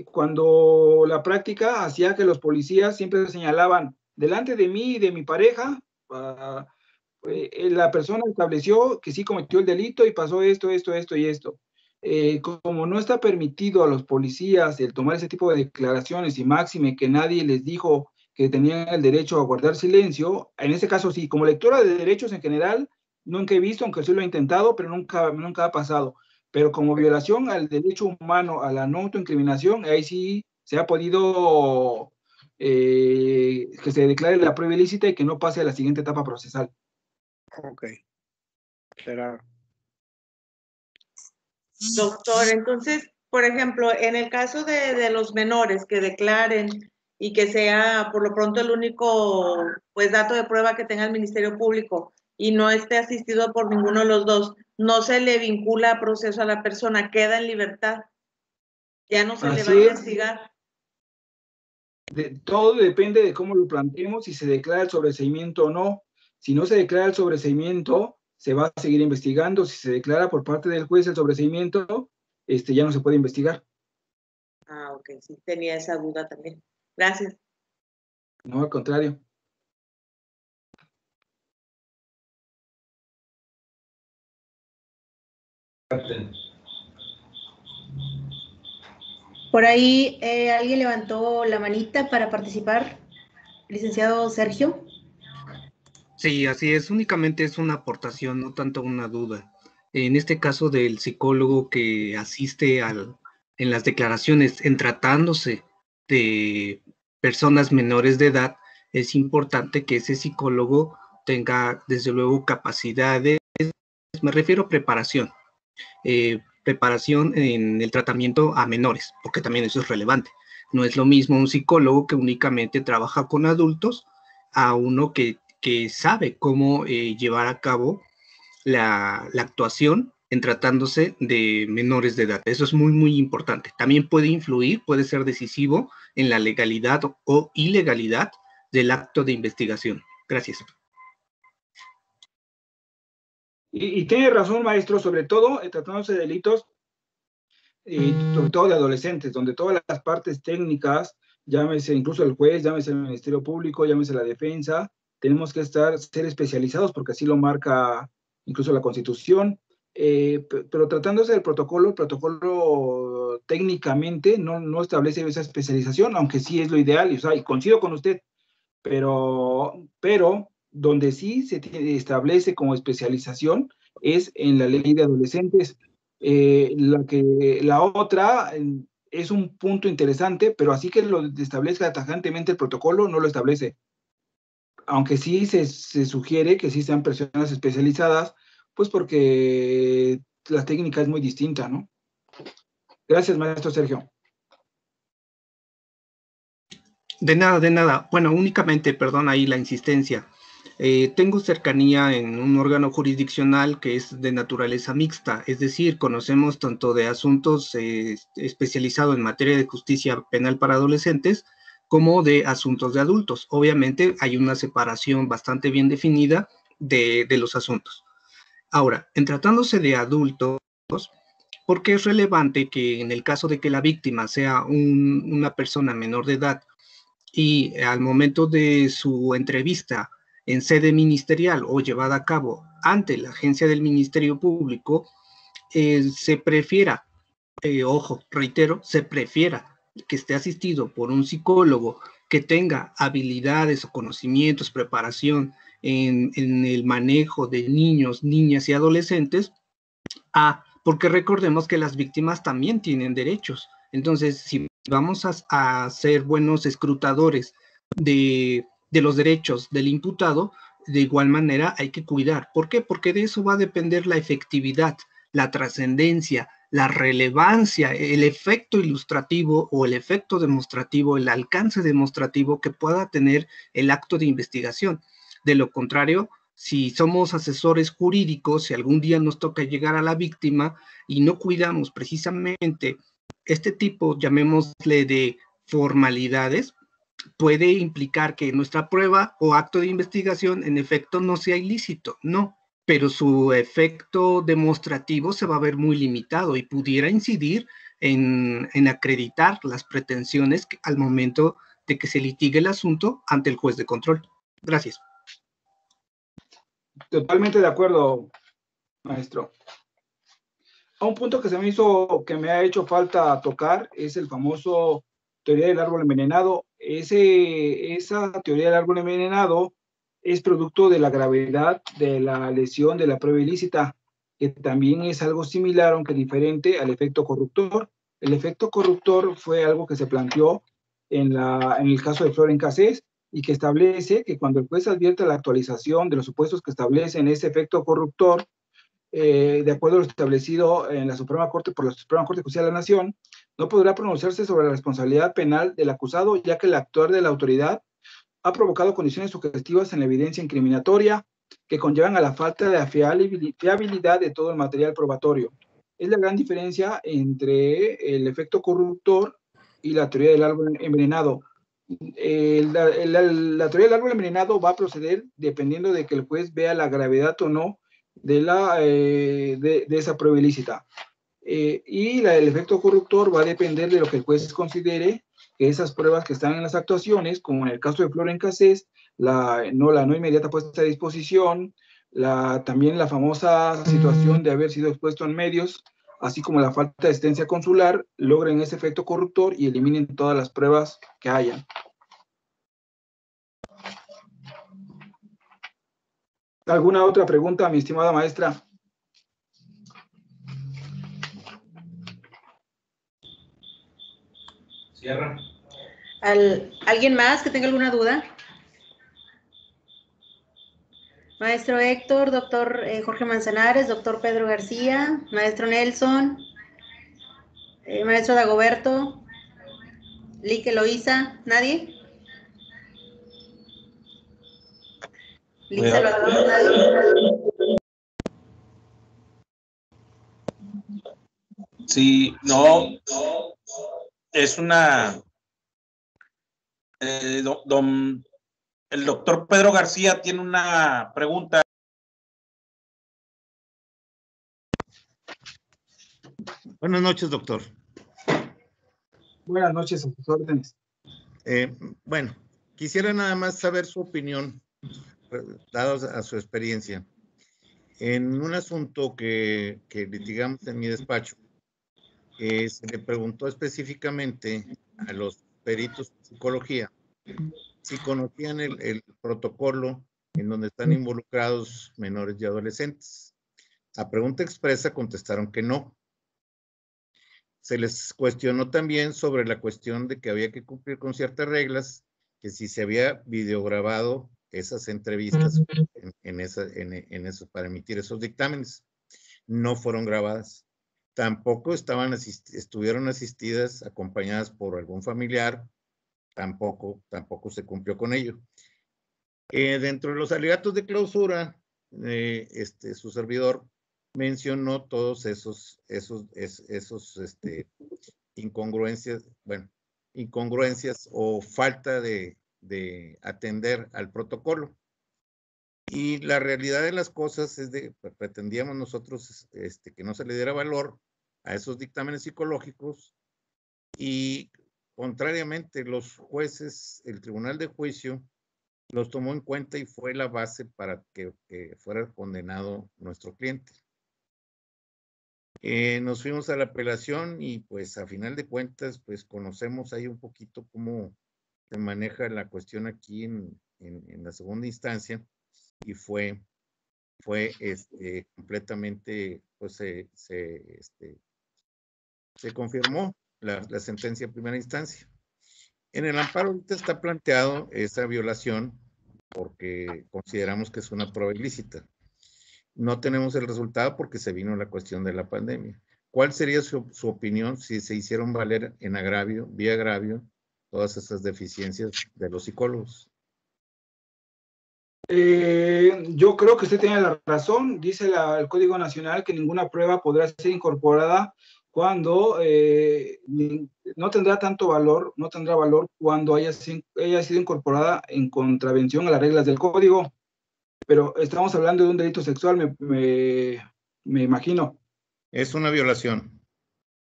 Cuando la práctica hacía que los policías siempre señalaban, delante de mí y de mi pareja, la persona estableció que sí cometió el delito y pasó esto, esto, esto y esto. Como no está permitido a los policías el tomar ese tipo de declaraciones y máxime que nadie les dijo que tenían el derecho a guardar silencio, en ese caso sí, como lectora de derechos en general, nunca he visto, aunque sí lo he intentado, pero nunca ha pasado. Pero como violación al derecho humano, a la no autoincriminación, ahí sí se ha podido que se declare la prueba ilícita y que no pase a la siguiente etapa procesal. Ok. Claro. Doctor, entonces, por ejemplo, en el caso de los menores que declaren y que sea por lo pronto el único pues dato de prueba que tenga el Ministerio Público y no esté asistido por ninguno de los dos, no se le vincula a proceso a la persona, queda en libertad. Ya no se le va a investigar. Todo depende de cómo lo planteemos, si se declara el sobreseimiento o no. Si no se declara el sobreseimiento, se va a seguir investigando. Si se declara por parte del juez el sobreseimiento, ya no se puede investigar. Ah, ok, sí, tenía esa duda también. Gracias. No, al contrario. Por ahí alguien levantó la manita para participar. Licenciado Sergio. Sí, así es, únicamente es una aportación, no tanto una duda. En este caso del psicólogo que asiste en las declaraciones, en tratándose de personas menores de edad, es importante que ese psicólogo tenga, desde luego, capacidades, me refiero a preparación en el tratamiento a menores, porque también eso es relevante. No es lo mismo un psicólogo que únicamente trabaja con adultos a uno que sabe cómo llevar a cabo la actuación en tratándose de menores de edad. Eso es muy, muy importante. También puede influir, puede ser decisivo en la legalidad o ilegalidad del acto de investigación. Gracias. Y tiene razón, maestro, sobre todo tratándose de delitos, sobre todo de adolescentes, donde todas las partes técnicas, llámese incluso el juez, llámese el Ministerio Público, llámese la defensa, tenemos que ser especializados porque así lo marca incluso la Constitución. Pero tratándose del protocolo, el protocolo técnicamente no establece esa especialización, aunque sí es lo ideal, y coincido con usted, pero donde sí se establece como especialización es en la ley de adolescentes. La otra es un punto interesante, pero así que lo establezca tajantemente el protocolo, no lo establece. Aunque sí se sugiere que sí sean personas especializadas, pues porque la técnica es muy distinta, ¿no? Gracias, maestro Sergio. De nada, de nada. Bueno, únicamente, perdón, ahí la insistencia. Tengo cercanía en un órgano jurisdiccional que es de naturaleza mixta, es decir, conocemos tanto de asuntos especializados en materia de justicia penal para adolescentes como de asuntos de adultos. Obviamente hay una separación bastante bien definida de los asuntos. Ahora, en tratándose de adultos, ¿por qué es relevante que en el caso de que la víctima sea una persona menor de edad y al momento de su entrevista en sede ministerial o llevada a cabo ante la agencia del Ministerio Público, se prefiera, ojo, reitero, se prefiera que esté asistido por un psicólogo que tenga habilidades o conocimientos, preparación en el manejo de niños, niñas y adolescentes, porque recordemos que las víctimas también tienen derechos. Entonces, si vamos a ser buenos escrutadores de los derechos del imputado, de igual manera hay que cuidar. ¿Por qué? Porque de eso va a depender la efectividad, la trascendencia, la relevancia, el efecto ilustrativo o el efecto demostrativo, el alcance demostrativo que pueda tener el acto de investigación. De lo contrario, si somos asesores jurídicos, si algún día nos toca llegar a la víctima y no cuidamos precisamente este tipo, llamémosle, de formalidades, puede implicar que nuestra prueba o acto de investigación en efecto no sea ilícito, no, pero su efecto demostrativo se va a ver muy limitado y pudiera incidir en acreditar las pretensiones al momento de que se litigue el asunto ante el juez de control. Gracias. Totalmente de acuerdo, maestro. A un punto que me ha hecho falta tocar es el famoso teoría del árbol envenenado. Esa teoría del árbol envenenado es producto de la gravedad de la lesión de la prueba ilícita, que también es algo similar, aunque diferente, al efecto corruptor. El efecto corruptor fue algo que se planteó en el caso de Flor en Cassés, y que establece que cuando el juez advierte la actualización de los supuestos que establecen ese efecto corruptor, de acuerdo a lo establecido en la Suprema Corte por la Suprema Corte de Justicia de la Nación, no podrá pronunciarse sobre la responsabilidad penal del acusado, ya que el actuar de la autoridad ha provocado condiciones sugestivas en la evidencia incriminatoria que conllevan a la falta de fiabilidad de todo el material probatorio. Es la gran diferencia entre el efecto corruptor y la teoría del árbol envenenado. La teoría del árbol envenenado va a proceder dependiendo de que el juez vea la gravedad o no de esa prueba ilícita. Y el efecto corruptor va a depender de lo que el juez considere que esas pruebas que están en las actuaciones, como en el caso de Flor en Cassés, la no inmediata puesta a disposición, también la famosa situación de haber sido expuesto en medios, así como la falta de asistencia consular, logren ese efecto corruptor y eliminen todas las pruebas que hayan. ¿Alguna otra pregunta, mi estimada maestra? Cierra. ¿Alguien más que tenga alguna duda? Maestro Héctor, doctor Jorge Manzanares, doctor Pedro García, maestro Nelson, maestro Dagoberto, Lick Eloísa, ¿nadie? Lick Salvador, ¿nadie? Sí, no, es una... el doctor Pedro García tiene una pregunta. Buenas noches, doctor. Buenas noches, a sus órdenes. Bueno, quisiera nada más saber su opinión, dado a su experiencia, en un asunto que litigamos en mi despacho. Se le preguntó específicamente a los peritos de psicología si conocían el protocolo en donde están involucrados menores y adolescentes. A pregunta expresa contestaron que no. Se les cuestionó también sobre la cuestión de que había que cumplir con ciertas reglas, que si se había videograbado esas entrevistas para emitir esos dictámenes. No fueron grabadas. Tampoco estuvieron asistidas, acompañadas por algún familiar. Tampoco se cumplió con ello. Dentro de los alegatos de clausura, su servidor mencionó todos esos incongruencias o falta de atender al protocolo. Y la realidad de las cosas es pretendíamos nosotros que no se le diera valor a esos dictámenes psicológicos, y contrariamente los jueces, el tribunal de juicio los tomó en cuenta y fue la base para que fuera condenado nuestro cliente. Nos fuimos a la apelación y pues a final de cuentas pues conocemos ahí un poquito cómo se maneja la cuestión aquí en la segunda instancia, y fue completamente, pues se confirmó la sentencia de primera instancia. En el amparo ahorita está planteado esa violación porque consideramos que es una prueba ilícita. No tenemos el resultado porque se vino la cuestión de la pandemia. ¿Cuál sería su opinión si se hicieron valer en agravio, vía agravio, todas esas deficiencias de los psicólogos? Yo creo que usted tiene la razón. Dice el Código Nacional que ninguna prueba podrá ser incorporada cuando no tendrá valor cuando haya sido incorporada en contravención a las reglas del código. Pero estamos hablando de un delito sexual, me imagino. Es una violación.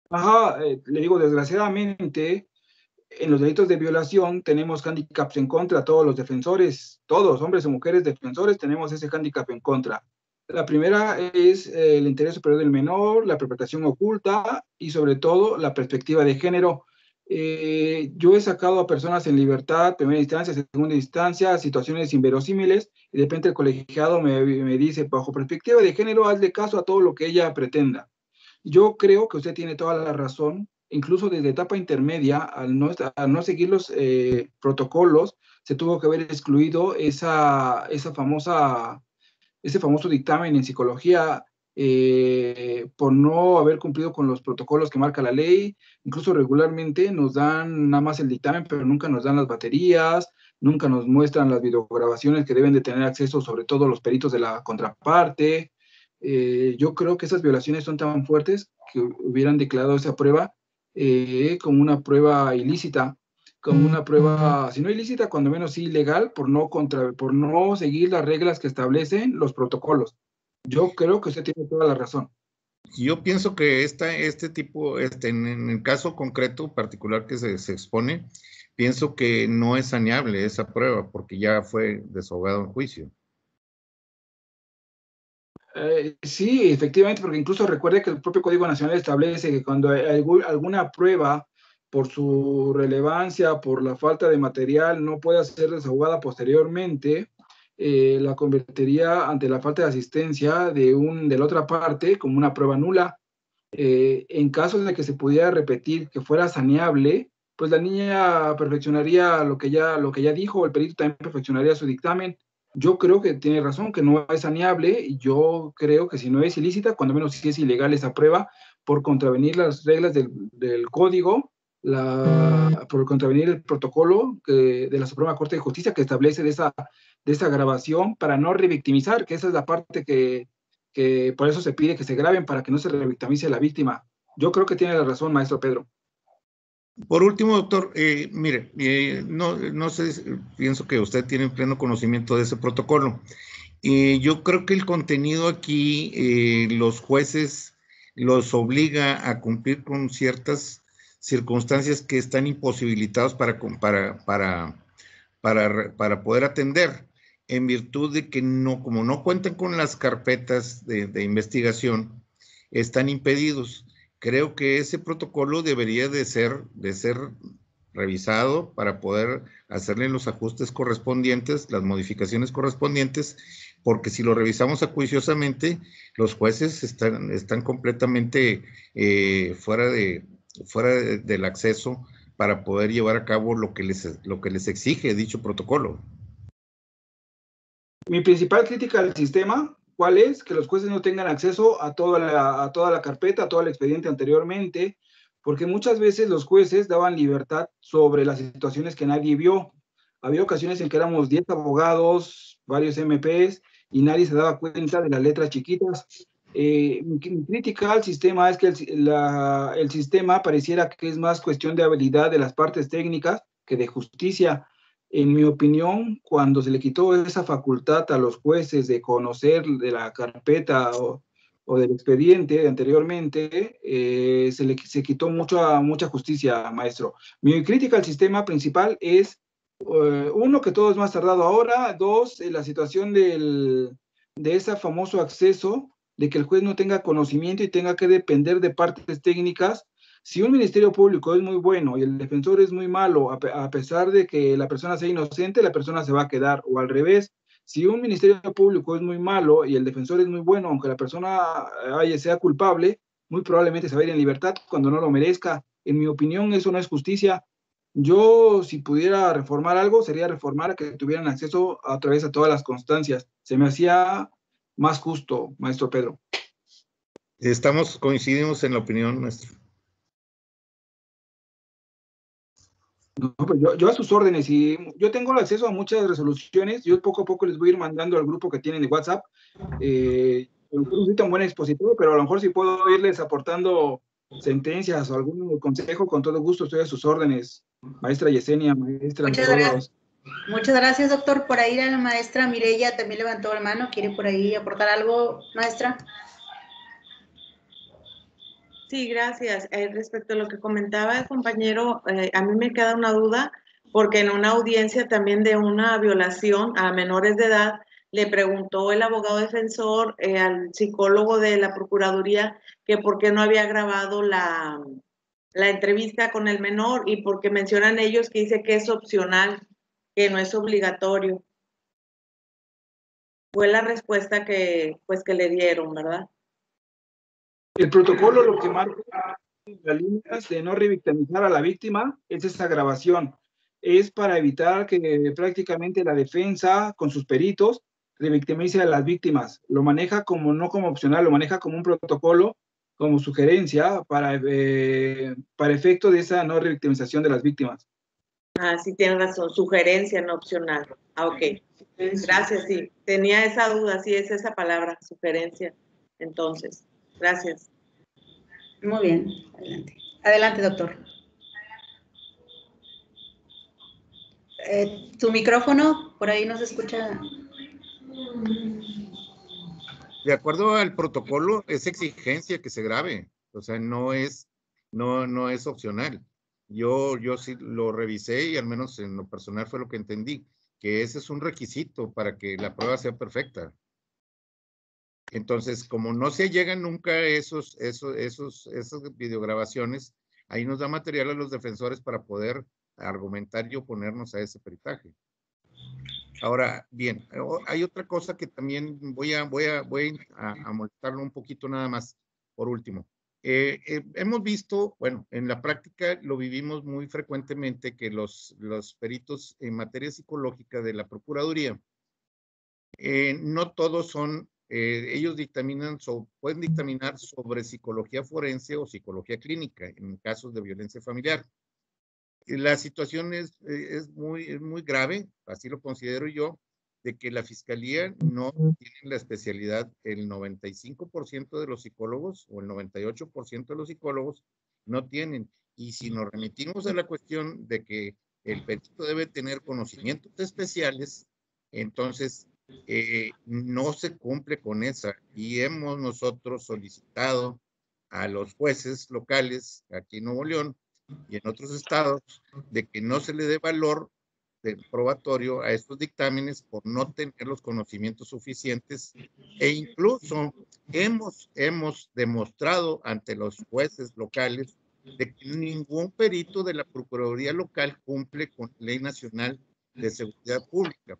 Ajá, le digo, desgraciadamente, en los delitos de violación tenemos hándicaps en contra, todos los defensores, todos, hombres y mujeres defensores, tenemos ese hándicap en contra. La primera es el interés superior del menor, la perpetración oculta y sobre todo la perspectiva de género. Yo he sacado a personas en libertad, primera instancia, segunda instancia, situaciones inverosímiles, y de repente el colegiado me dice, bajo perspectiva de género, hazle caso a todo lo que ella pretenda. Yo creo que usted tiene toda la razón. Incluso desde etapa intermedia, al no seguir los protocolos, se tuvo que haber excluido ese famoso dictamen en psicología por no haber cumplido con los protocolos que marca la ley. Incluso regularmente nos dan nada más el dictamen, pero nunca nos dan las baterías, nunca nos muestran las videograbaciones que deben de tener acceso, sobre todo los peritos de la contraparte. Yo creo que esas violaciones son tan fuertes que hubieran declarado esa prueba como una prueba ilícita, como una prueba, si no ilícita, cuando menos sí ilegal, por no seguir las reglas que establecen los protocolos. Yo creo que usted tiene toda la razón. Yo pienso que este tipo, en el caso concreto particular que se expone, pienso que no es saneable esa prueba porque ya fue desahogado en juicio. Sí, efectivamente, porque incluso recuerde que el propio Código Nacional establece que cuando hay alguna prueba, por su relevancia, por la falta de material, no pueda ser desahogada posteriormente, la convertiría ante la falta de asistencia de la otra parte como una prueba nula. En caso de que se pudiera repetir, que fuera saneable, pues la niña perfeccionaría lo que ya dijo, el perito también perfeccionaría su dictamen. Yo creo que tiene razón, que no es saneable, y yo creo que si no es ilícita, cuando menos si es ilegal esa prueba, por contravenir las reglas del código, por contravenir el protocolo de la Suprema Corte de Justicia que establece de esa grabación para no revictimizar, que esa es la parte que por eso se pide que se graben para que no se revictimice a la víctima. Yo creo que tiene la razón, maestro Pedro. Por último, doctor, mire, no sé, pienso que usted tiene pleno conocimiento de ese protocolo. Yo creo que el contenido aquí, los jueces los obliga a cumplir con ciertas circunstancias que están imposibilitados para poder atender, en virtud de que como no cuentan con las carpetas de investigación, están impedidos. Creo que ese protocolo debería de ser revisado para poder hacerle los ajustes correspondientes, las modificaciones correspondientes, porque si lo revisamos acuiciosamente, los jueces están completamente fuera del acceso para poder llevar a cabo lo que les exige dicho protocolo. Mi principal crítica al sistema, ¿cuál es? Que los jueces no tengan acceso a toda la carpeta, a todo el expediente anteriormente, porque muchas veces los jueces daban libertad sobre las situaciones que nadie vio. Había ocasiones en que éramos 10 abogados, varios MPs, y nadie se daba cuenta de las letras chiquitas. Mi crítica al sistema es que el sistema pareciera que es más cuestión de habilidad de las partes técnicas que de justicia. En mi opinión, cuando se le quitó esa facultad a los jueces de conocer de la carpeta o del expediente anteriormente, se quitó mucha justicia, maestro. Mi crítica al sistema principal es, uno, que todo es más tardado ahora; dos, la situación de ese famoso acceso, de que el juez no tenga conocimiento y tenga que depender de partes técnicas. Si un ministerio público es muy bueno y el defensor es muy malo, a pesar de que la persona sea inocente, la persona se va a quedar, o al revés. Si un ministerio público es muy malo y el defensor es muy bueno, aunque la persona sea culpable, muy probablemente se va a ir en libertad cuando no lo merezca. En mi opinión, eso no es justicia. Yo, si pudiera reformar algo, sería reformar a que tuvieran acceso a través de todas las constancias. Se me hacía más justo, maestro Pedro. Coincidimos en la opinión, maestro. No, pues yo a sus órdenes, y yo tengo el acceso a muchas resoluciones. Yo poco a poco les voy a ir mandando al grupo que tienen de WhatsApp. No soy tan buen expositor, pero a lo mejor si puedo irles aportando sentencias o algún consejo, con todo gusto estoy a sus órdenes. Maestra Yesenia, maestra. Muchas gracias, doctor. Por ahí la maestra Mireya también levantó la mano. ¿Quiere por ahí aportar algo, maestra? Sí, gracias. Respecto a lo que comentaba el compañero, a mí me queda una duda, porque en una audiencia también de una violación a menores de edad, le preguntó el abogado defensor al psicólogo de la Procuraduría que por qué no había grabado la entrevista con el menor, y porque mencionan ellos que dice que es opcional, que no es obligatorio. Fue la respuesta que le dieron, ¿verdad? El protocolo lo que marca las líneas de no revictimizar a la víctima es esa grabación. Es para evitar que prácticamente la defensa, con sus peritos, revictimice a las víctimas. Lo maneja no como opcional, lo maneja como un protocolo, como sugerencia para efecto de esa no revictimización de las víctimas. Ah, sí, tiene razón, sugerencia, no opcional. Ah, ok. Gracias, sí. Tenía esa duda, sí, es esa palabra, sugerencia. Entonces, gracias. Muy bien, adelante. Adelante, doctor. Tu micrófono, por ahí no se escucha. De acuerdo al protocolo, es exigencia que se grabe, o sea, no es opcional. Yo sí lo revisé y al menos en lo personal fue lo que entendí, que ese es un requisito para que la prueba sea perfecta. Entonces, como no se llegan nunca esas videograbaciones, ahí nos da material a los defensores para poder argumentar y oponernos a ese peritaje. Ahora, bien, hay otra cosa que también voy a molestarlo un poquito nada más, por último. Hemos visto, bueno, en la práctica lo vivimos muy frecuentemente que los peritos en materia psicológica de la Procuraduría, no todos son, ellos pueden dictaminar sobre psicología forense o psicología clínica en casos de violencia familiar. La situación es muy grave, así lo considero yo, de que la Fiscalía no tiene la especialidad, el 95% de los psicólogos o el 98% de los psicólogos no tienen. Y si nos remitimos a la cuestión de que el perito debe tener conocimientos especiales, entonces no se cumple con esa. Y hemos nosotros solicitado a los jueces locales aquí en Nuevo León y en otros estados de que no se le dé valor probatorio a estos dictámenes por no tener los conocimientos suficientes, e incluso hemos demostrado ante los jueces locales de que ningún perito de la Procuraduría local cumple con Ley Nacional de Seguridad Pública.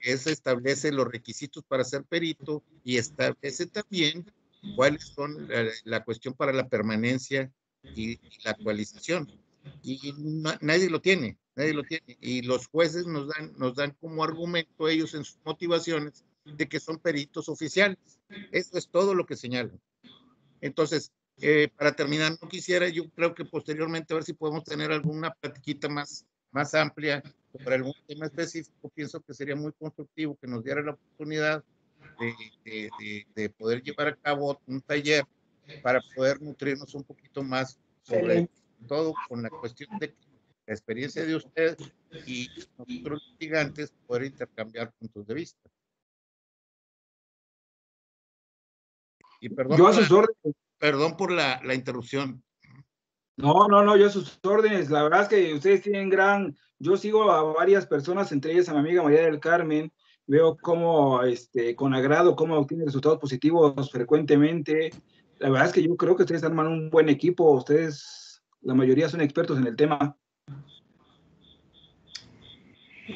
Esa establece los requisitos para ser perito y establece también cuáles son la cuestión para la permanencia y la actualización. Y nadie lo tiene. Y los jueces nos dan como argumento ellos en sus motivaciones de que son peritos oficiales. Eso es todo lo que señalan. Entonces, para terminar, no quisiera, yo creo que posteriormente a ver si podemos tener alguna platiquita más amplia sobre algún tema específico. Pienso que sería muy constructivo que nos diera la oportunidad de poder llevar a cabo un taller para poder nutrirnos un poquito más sobre todo con la cuestión de la experiencia de usted y nosotros litigantes poder intercambiar puntos de vista. Y perdón por la interrupción. No, yo a sus órdenes. La verdad es que ustedes tienen yo sigo a varias personas, entre ellas a mi amiga María del Carmen, veo cómo, con agrado, cómo obtienen resultados positivos frecuentemente. La verdad es que yo creo que ustedes arman un buen equipo, ustedes, la mayoría son expertos en el tema.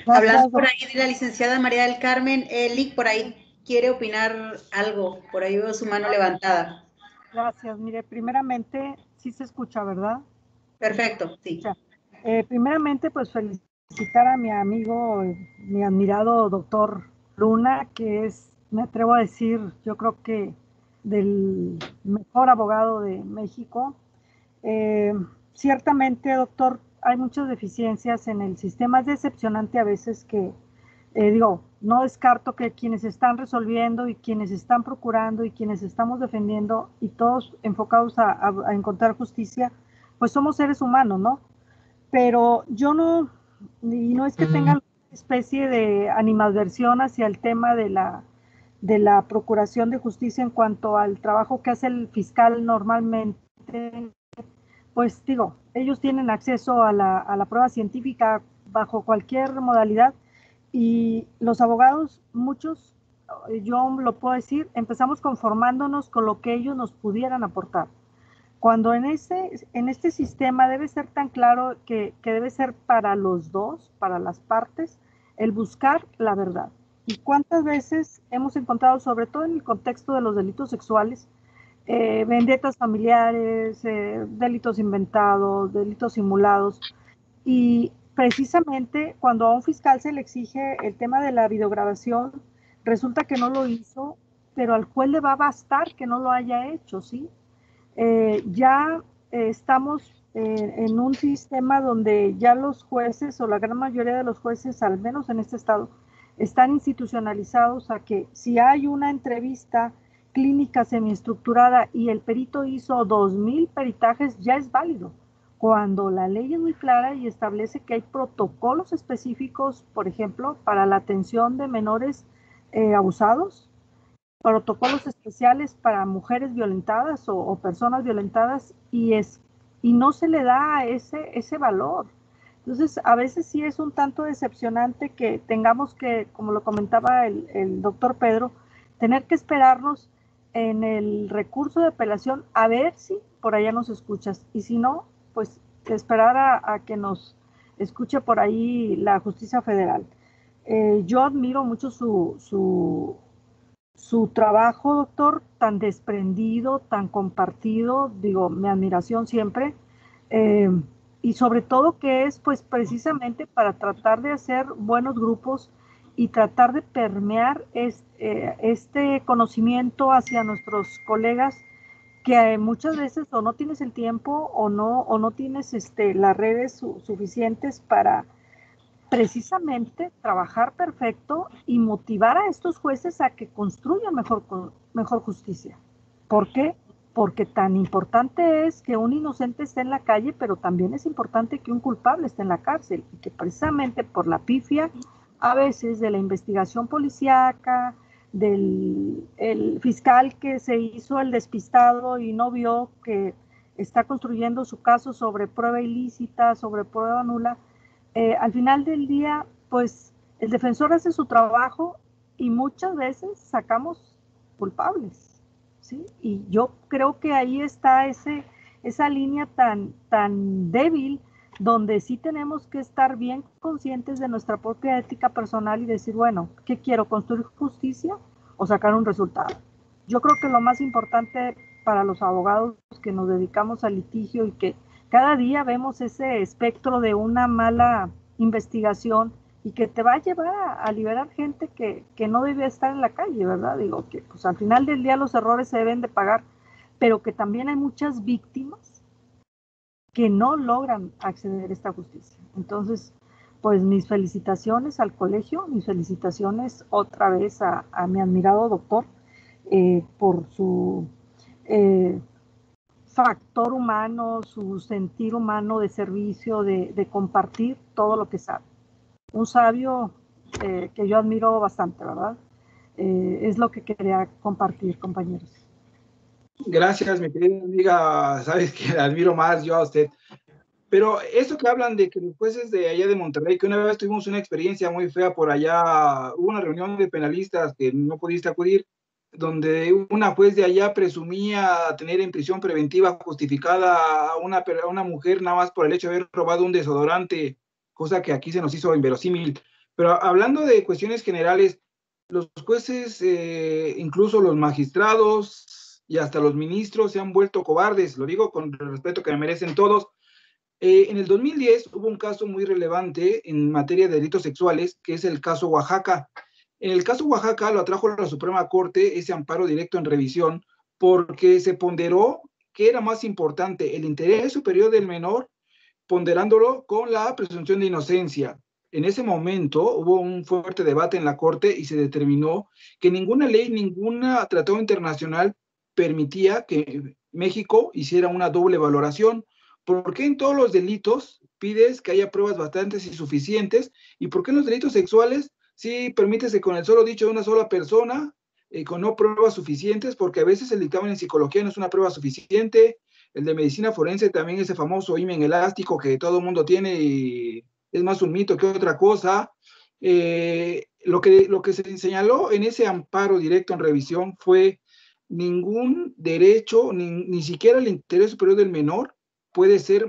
Hablando por ahí de la licenciada María del Carmen, Lick por ahí quiere opinar algo, por ahí veo su mano levantada. Gracias, mire, primeramente, sí se escucha, ¿verdad? Perfecto, sí. Primeramente, pues felicitar a mi amigo, mi admirado doctor Luna, que es, me atrevo a decir, yo creo que del mejor abogado de México. Ciertamente, doctor, hay muchas deficiencias en el sistema. Es decepcionante a veces que, no descarto que quienes están resolviendo y quienes están procurando y quienes estamos defendiendo y todos enfocados a encontrar justicia, pues somos seres humanos, ¿no? Pero yo no es que tenga una especie de animadversión hacia el tema de la procuración de justicia en cuanto al trabajo que hace el fiscal normalmente. Pues ellos tienen acceso a la prueba científica bajo cualquier modalidad y los abogados, muchos, yo lo puedo decir, empezamos conformándonos con lo que ellos nos pudieran aportar. Cuando en este sistema debe ser tan claro que debe ser para los dos, para las partes, el buscar la verdad. ¿Y cuántas veces hemos encontrado, sobre todo en el contexto de los delitos sexuales, vendetas familiares, delitos inventados, delitos simulados? Y precisamente cuando a un fiscal se le exige el tema de la videograbación, resulta que no lo hizo, pero al juez le va a bastar que no lo haya hecho, ¿sí? Estamos en un sistema donde ya los jueces o la gran mayoría de los jueces, al menos en este estado, están institucionalizados a que si hay una entrevista clínica semiestructurada y el perito hizo 2000 peritajes, ya es válido, cuando la ley es muy clara y establece que hay protocolos específicos, por ejemplo, para la atención de menores abusados, protocolos especiales para mujeres violentadas o personas violentadas y no se le da ese valor. Entonces, a veces sí es un tanto decepcionante que tengamos que, como lo comentaba el doctor Pedro, tener que esperarnos en el recurso de apelación a ver si por allá nos escuchas y si no, pues esperar a que nos escuche por ahí la justicia federal. Yo admiro mucho su trabajo, doctor, tan desprendido, tan compartido, digo, mi admiración siempre, y sobre todo que es pues precisamente para tratar de hacer buenos grupos y tratar de permear este conocimiento hacia nuestros colegas que muchas veces o no tienes el tiempo o no tienes las redes suficientes para precisamente trabajar perfecto y motivar a estos jueces a que construyan mejor justicia. ¿Por qué? Porque tan importante es que un inocente esté en la calle, pero también es importante que un culpable esté en la cárcel, y que precisamente por la pifia a veces de la investigación policíaca, del el fiscal que se hizo el despistado y no vio que está construyendo su caso sobre prueba ilícita, sobre prueba nula, al final del día, pues el defensor hace su trabajo y muchas veces sacamos culpables, ¿sí? Y yo creo que ahí está esa línea tan débil, donde sí tenemos que estar bien conscientes de nuestra propia ética personal y decir, bueno, ¿qué quiero? ¿Construir justicia o sacar un resultado? Yo creo que lo más importante para los abogados que nos dedicamos al litigio y que cada día vemos ese espectro de una mala investigación y que te va a llevar a liberar gente que no debe estar en la calle, ¿verdad? Digo que pues al final del día los errores se deben de pagar, pero que también hay muchas víctimas que no logran acceder a esta justicia. Entonces, pues mis felicitaciones al colegio, mis felicitaciones otra vez a mi admirado doctor por su factor humano, su sentir humano de servicio, de compartir todo lo que sabe. Un sabio que yo admiro bastante, ¿verdad? Es lo que quería compartir, compañeros. Gracias, mi querida amiga, sabes que la admiro más yo a usted. Pero eso que hablan de que los jueces de allá de Monterrey, que una vez tuvimos una experiencia muy fea por allá, hubo una reunión de penalistas que no pudiste acudir, donde una juez de allá presumía tener en prisión preventiva justificada a una mujer nada más por el hecho de haber robado un desodorante, cosa que aquí se nos hizo inverosímil. Pero hablando de cuestiones generales, los jueces, incluso los magistrados y hasta los ministros se han vuelto cobardes, lo digo con el respeto que me merecen todos. En el 2010 hubo un caso muy relevante en materia de delitos sexuales, que es el caso Oaxaca. En el caso Oaxaca lo atrajo la Suprema Corte ese amparo directo en revisión porque se ponderó que era más importante el interés superior del menor, ponderándolo con la presunción de inocencia. En ese momento hubo un fuerte debate en la Corte y se determinó que ninguna ley, ningún tratado internacional permitía que México hiciera una doble valoración. ¿Por qué en todos los delitos pides que haya pruebas bastantes y suficientes? ¿Y por qué en los delitos sexuales sí permites que con el solo dicho de una sola persona, con no pruebas suficientes? Porque a veces el dictamen en psicología no es una prueba suficiente, el de medicina forense también, ese famoso himen elástico que todo el mundo tiene y es más un mito que otra cosa. Lo que se señaló en ese amparo directo en revisión fue ningún derecho, ni siquiera el interés superior del menor puede ser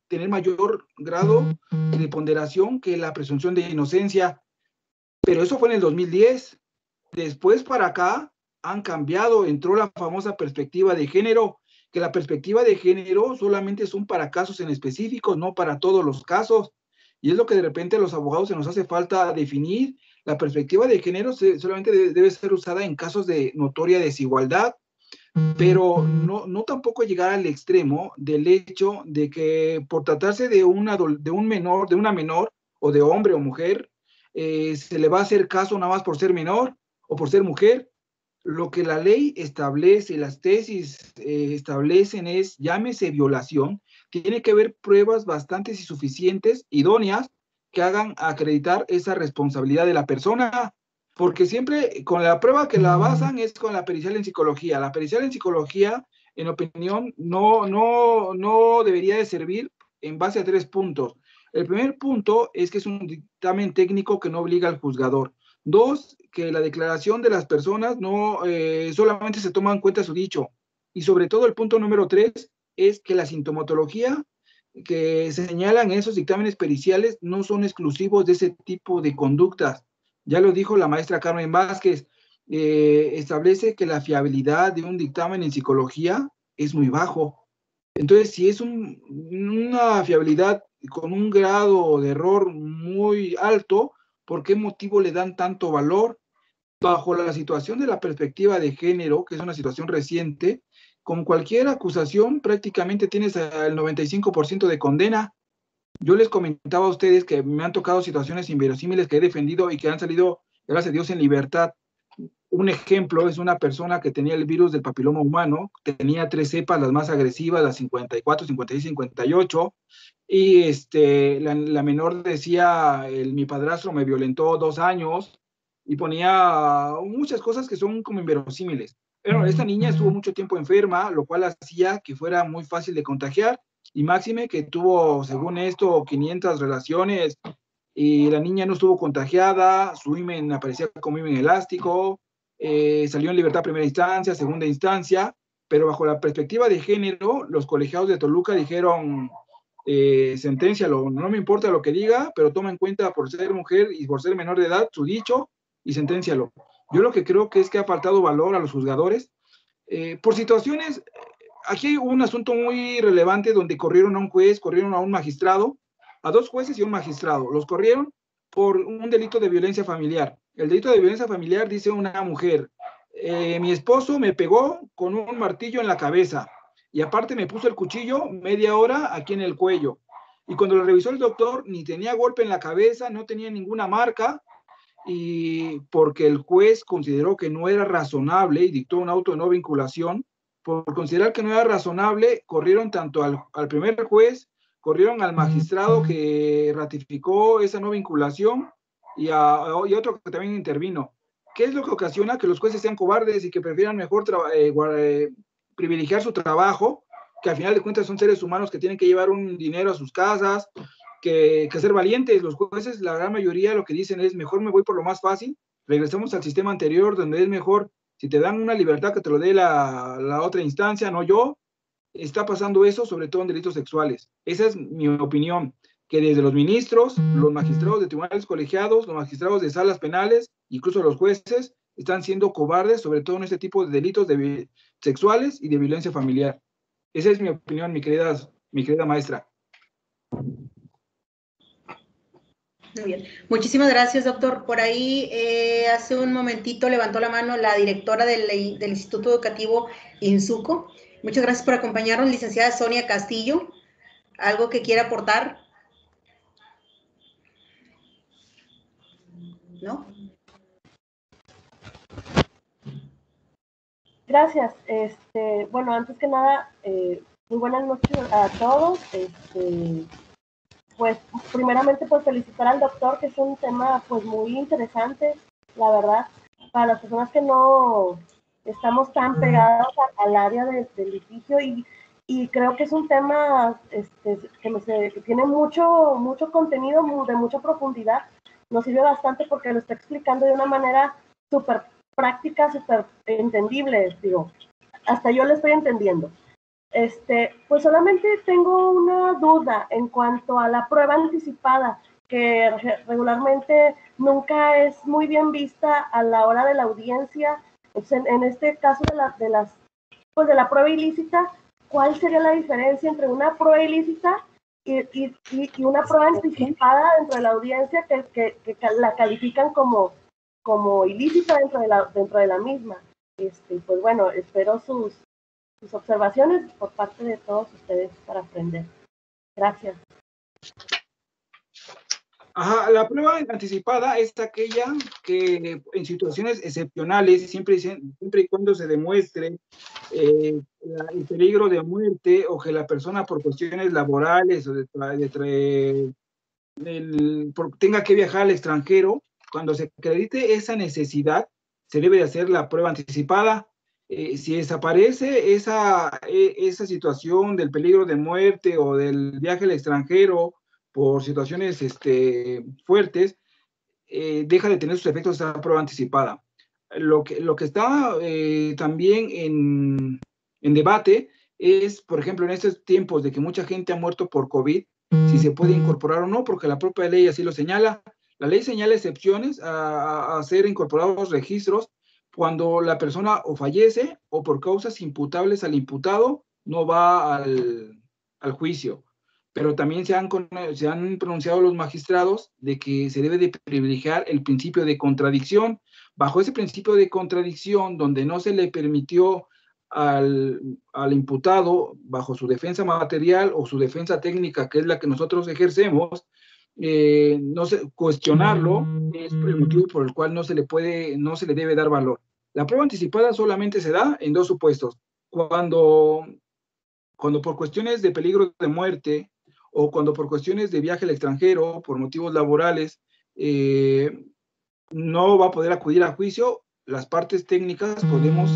tener mayor grado de ponderación que la presunción de inocencia. Pero eso fue en el 2010. Después para acá han cambiado, entró la famosa perspectiva de género, que la perspectiva de género solamente son para casos en específicos, no para todos los casos. Y es lo que de repente a los abogados se nos hace falta definir. La perspectiva de género solamente debe ser usada en casos de notoria desigualdad, pero no tampoco llegar al extremo del hecho de que por tratarse de una menor, o de hombre o mujer, se le va a hacer caso nada más por ser menor o por ser mujer. Lo que la ley establece, las tesis establecen es, llámese violación, tiene que haber pruebas bastantes y suficientes, idóneas, que hagan acreditar esa responsabilidad de la persona. Porque siempre con la prueba que la basan es con la pericial en psicología. La pericial en psicología, en opinión, no debería de servir en base a 3 puntos. El primer punto es que es un dictamen técnico que no obliga al juzgador. 2, que la declaración de las personas no solamente se toma en cuenta su dicho. Y sobre todo el punto número 3 es que la sintomatología que se señalan en esos dictámenes periciales no son exclusivos de ese tipo de conductas. Ya lo dijo la maestra Carmen Vázquez, establece que la fiabilidad de un dictamen en psicología es muy bajo. Entonces, si es una fiabilidad con un grado de error muy alto, ¿por qué motivo le dan tanto valor? Bajo la situación de la perspectiva de género, que es una situación reciente, con cualquier acusación prácticamente tienes el 95% de condena. Yo les comentaba a ustedes que me han tocado situaciones inverosímiles que he defendido y que han salido, gracias a Dios, en libertad. Un ejemplo es una persona que tenía el virus del papiloma humano, tenía 3 cepas, las más agresivas, las 54, 56, 58, y la menor decía, mi padrastro me violentó 2 años, y ponía muchas cosas que son como inverosímiles. Pero esta niña estuvo mucho tiempo enferma, lo cual hacía que fuera muy fácil de contagiar, y máxime que tuvo, según esto, 500 relaciones, y la niña no estuvo contagiada, su himen aparecía como himen elástico, salió en libertad primera instancia, segunda instancia, pero bajo la perspectiva de género, los colegiados de Toluca dijeron, senténcialo, no me importa lo que diga, pero toma en cuenta por ser mujer y por ser menor de edad su dicho y senténcialo. Yo lo que creo que es que ha faltado valor a los juzgadores, por situaciones, aquí hay un asunto muy relevante donde corrieron a un juez, corrieron a un magistrado, a 2 jueces y un magistrado, los corrieron por un delito de violencia familiar. El delito de violencia familiar dice una mujer, mi esposo me pegó con un martillo en la cabeza y aparte me puso el cuchillo media hora aquí en el cuello. Y cuando lo revisó el doctor, ni tenía golpe en la cabeza, no tenía ninguna marca, y porque el juez consideró que no era razonable y dictó un auto de no vinculación, por considerar que no era razonable, corrieron tanto al primer juez, corrieron al magistrado que ratificó esa no vinculación y otro que también intervino. ¿Qué es lo que ocasiona que los jueces sean cobardes y que prefieran mejor privilegiar su trabajo, que al final de cuentas son seres humanos que tienen que llevar un dinero a sus casas, que ser valientes? Los jueces, la gran mayoría, lo que dicen es, mejor me voy por lo más fácil, regresamos al sistema anterior, donde es mejor, si te dan una libertad, que te lo dé la otra instancia, no yo. Está pasando eso, sobre todo en delitos sexuales. Esa es mi opinión, que desde los ministros, los magistrados de tribunales colegiados, los magistrados de salas penales, incluso los jueces, están siendo cobardes, sobre todo en este tipo de delitos sexuales y de violencia familiar. Esa es mi opinión, mi querida maestra. Muy bien. Muchísimas gracias, doctor. Por ahí hace un momentito levantó la mano la directora del Instituto Educativo INSUCO. Muchas gracias por acompañarnos, licenciada Sonia Castillo. ¿Algo que quiera aportar? ¿No? Gracias. Bueno, antes que nada, muy buenas noches a todos. Pues primeramente pues felicitar al doctor, que es un tema pues muy interesante, la verdad, para las personas que no estamos tan pegadas al área del litigio, y creo que es un tema que tiene mucho contenido, de mucha profundidad. Nos sirve bastante porque lo está explicando de una manera súper práctica, súper entendible, digo, hasta yo lo estoy entendiendo. Pues solamente tengo una duda en cuanto a la prueba anticipada, que regularmente nunca es muy bien vista a la hora de la audiencia. Entonces, en este caso de la prueba ilícita, ¿cuál sería la diferencia entre una prueba ilícita y una prueba anticipada dentro de la audiencia que la califican como ilícita dentro de la misma? Pues bueno, espero sus observaciones por parte de todos ustedes para aprender. Gracias. Ajá, la prueba anticipada es aquella que en situaciones excepcionales, siempre y cuando se demuestre el peligro de muerte, o que la persona por cuestiones laborales o tenga que viajar al extranjero, cuando se acredite esa necesidad, se debe de hacer la prueba anticipada. Si desaparece esa situación del peligro de muerte o del viaje al extranjero por situaciones fuertes, deja de tener sus efectos esa prueba anticipada. Lo que está también en debate es, por ejemplo, en estos tiempos de que mucha gente ha muerto por COVID, si se puede incorporar o no, porque la propia ley así lo señala. La ley señala excepciones a ser incorporados registros cuando la persona o fallece o por causas imputables al imputado no va al juicio. Pero también se han pronunciado los magistrados de que se debe de privilegiar el principio de contradicción. Bajo ese principio de contradicción, donde no se le permitió al imputado, bajo su defensa material o su defensa técnica, que es la que nosotros ejercemos, cuestionarlo, es el motivo por el cual no se le debe dar valor. La prueba anticipada solamente se da en dos supuestos: cuando por cuestiones de peligro de muerte o cuando por cuestiones de viaje al extranjero, por motivos laborales, no va a poder acudir a juicio. Las partes técnicas podemos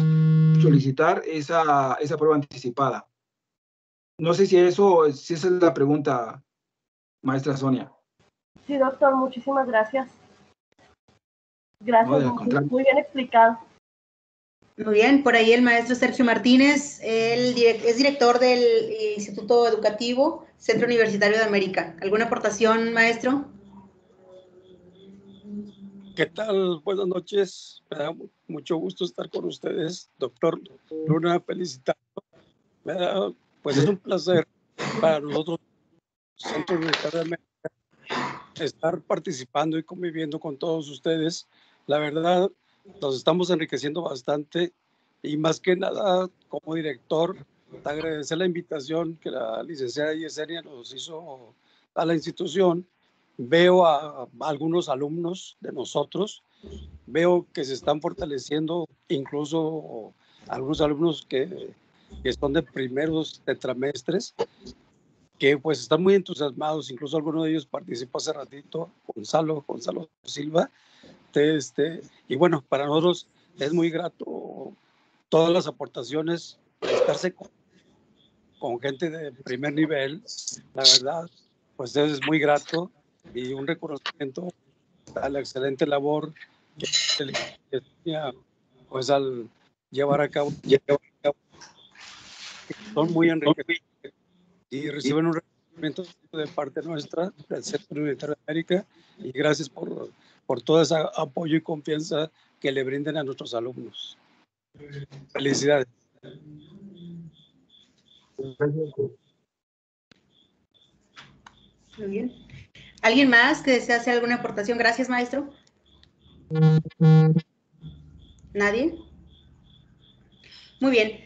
solicitar esa prueba anticipada. No sé si esa es la pregunta, maestra Sonia. Sí, doctor, muchísimas gracias. Gracias, No, muy bien explicado. Muy bien, por ahí el maestro Sergio Martínez, es director del Instituto Educativo Centro Universitario de América. ¿Alguna aportación, maestro? ¿Qué tal? Buenas noches. Me da mucho gusto estar con ustedes, doctor Luna, felicitando. Pues es un placer para nosotros, Centro Universitario de América, estar participando y conviviendo con todos ustedes. La verdad, nos estamos enriqueciendo bastante y más que nada, como director, agradecer la invitación que la licenciada Yesenia nos hizo a la institución. Veo a algunos alumnos de nosotros, veo que se están fortaleciendo, incluso algunos alumnos que son de primeros tetramestres, que pues están muy entusiasmados, incluso alguno de ellos participó hace ratito, Gonzalo Silva. Y bueno, para nosotros es muy grato todas las aportaciones, estarse con gente de primer nivel, la verdad, pues es muy grato y un reconocimiento a la excelente labor que tenía, pues al llevar a cabo, son muy enriquecidos y reciben un reconocimiento de parte nuestra, del Centro Universitario de América, y gracias por todo ese apoyo y confianza que le brinden a nuestros alumnos. Felicidades. Muy bien. ¿Alguien más que desea hacer alguna aportación? Gracias, maestro. ¿Nadie? Muy bien.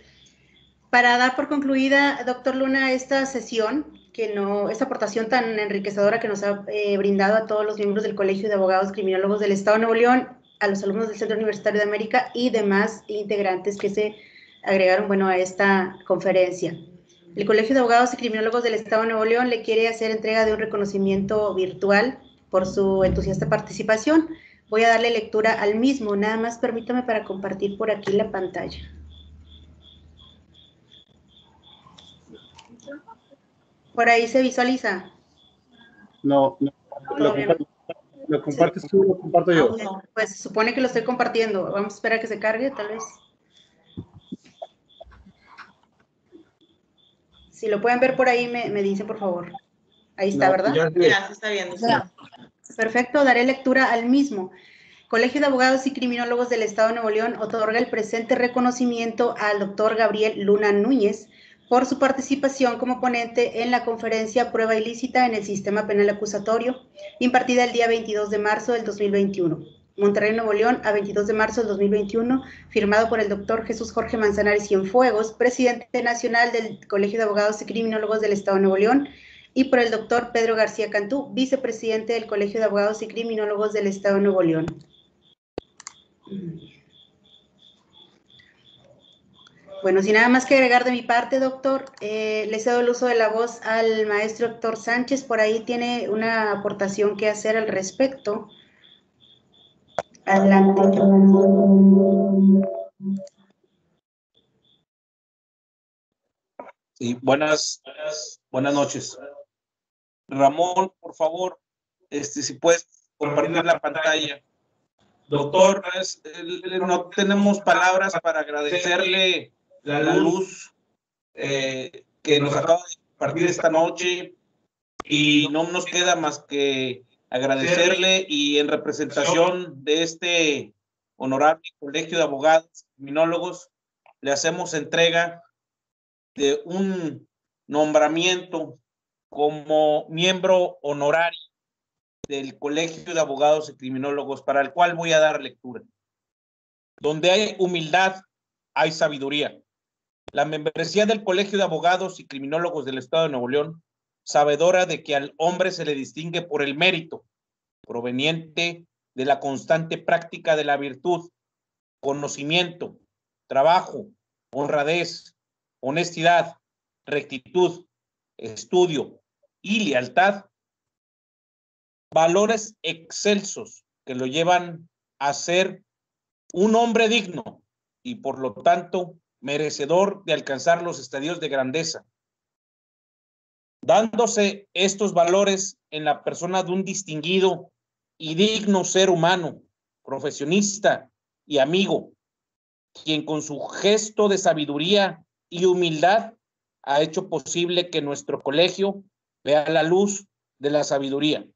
Para dar por concluida, doctor Luna, esta sesión, esta aportación tan enriquecedora que nos ha brindado a todos los miembros del Colegio de Abogados Criminólogos del Estado de Nuevo León, a los alumnos del Centro Universitario de América y demás integrantes que se agregaron, a esta conferencia. El Colegio de Abogados y Criminólogos del Estado de Nuevo León le quiere hacer entrega de un reconocimiento virtual por su entusiasta participación. Voy a darle lectura al mismo, nada más permítame para compartir por aquí la pantalla. ¿Por ahí se visualiza? No. ¿Lo compartes tú o lo comparto yo? Pues se supone que lo estoy compartiendo. Vamos a esperar a que se cargue, tal vez. Si lo pueden ver por ahí, me dicen, por favor. Ahí está, ¿verdad? Ya se está viendo. Perfecto, daré lectura al mismo. Colegio de Abogados y Criminólogos del Estado de Nuevo León otorga el presente reconocimiento al doctor Gabriel Luna Núñez por su participación como ponente en la conferencia Prueba Ilícita en el Sistema Penal Acusatorio, impartida el día 22 de marzo del 2021. Monterrey, Nuevo León, a 22 de marzo del 2021, firmado por el doctor Jesús Jorge Manzanares Cienfuegos, presidente nacional del Colegio de Abogados y Criminólogos del Estado de Nuevo León, y por el doctor Pedro García Cantú, vicepresidente del Colegio de Abogados y Criminólogos del Estado de Nuevo León. Bueno, sin nada más que agregar de mi parte, doctor, le cedo el uso de la voz al maestro Héctor Sánchez. Por ahí tiene una aportación que hacer al respecto. Adelante. Sí, buenas noches. Ramón, por favor, si puedes compartir la pantalla. Doctor, no tenemos palabras para agradecerle la luz que nos acaba de compartir esta noche, y no nos queda más que agradecerle y en representación de este honorable Colegio de Abogados y Criminólogos, le hacemos entrega de un nombramiento como miembro honorario del Colegio de Abogados y Criminólogos, para el cual voy a dar lectura. Donde hay humildad, hay sabiduría. La membresía del Colegio de Abogados y Criminólogos del Estado de Nuevo León, sabedora de que al hombre se le distingue por el mérito proveniente de la constante práctica de la virtud, conocimiento, trabajo, honradez, honestidad, rectitud, estudio y lealtad, valores excelsos que lo llevan a ser un hombre digno y por lo tanto merecedor de alcanzar los estadios de grandeza, dándose estos valores en la persona de un distinguido y digno ser humano, profesionista y amigo, quien con su gesto de sabiduría y humildad ha hecho posible que nuestro colegio vea la luz de la sabiduría,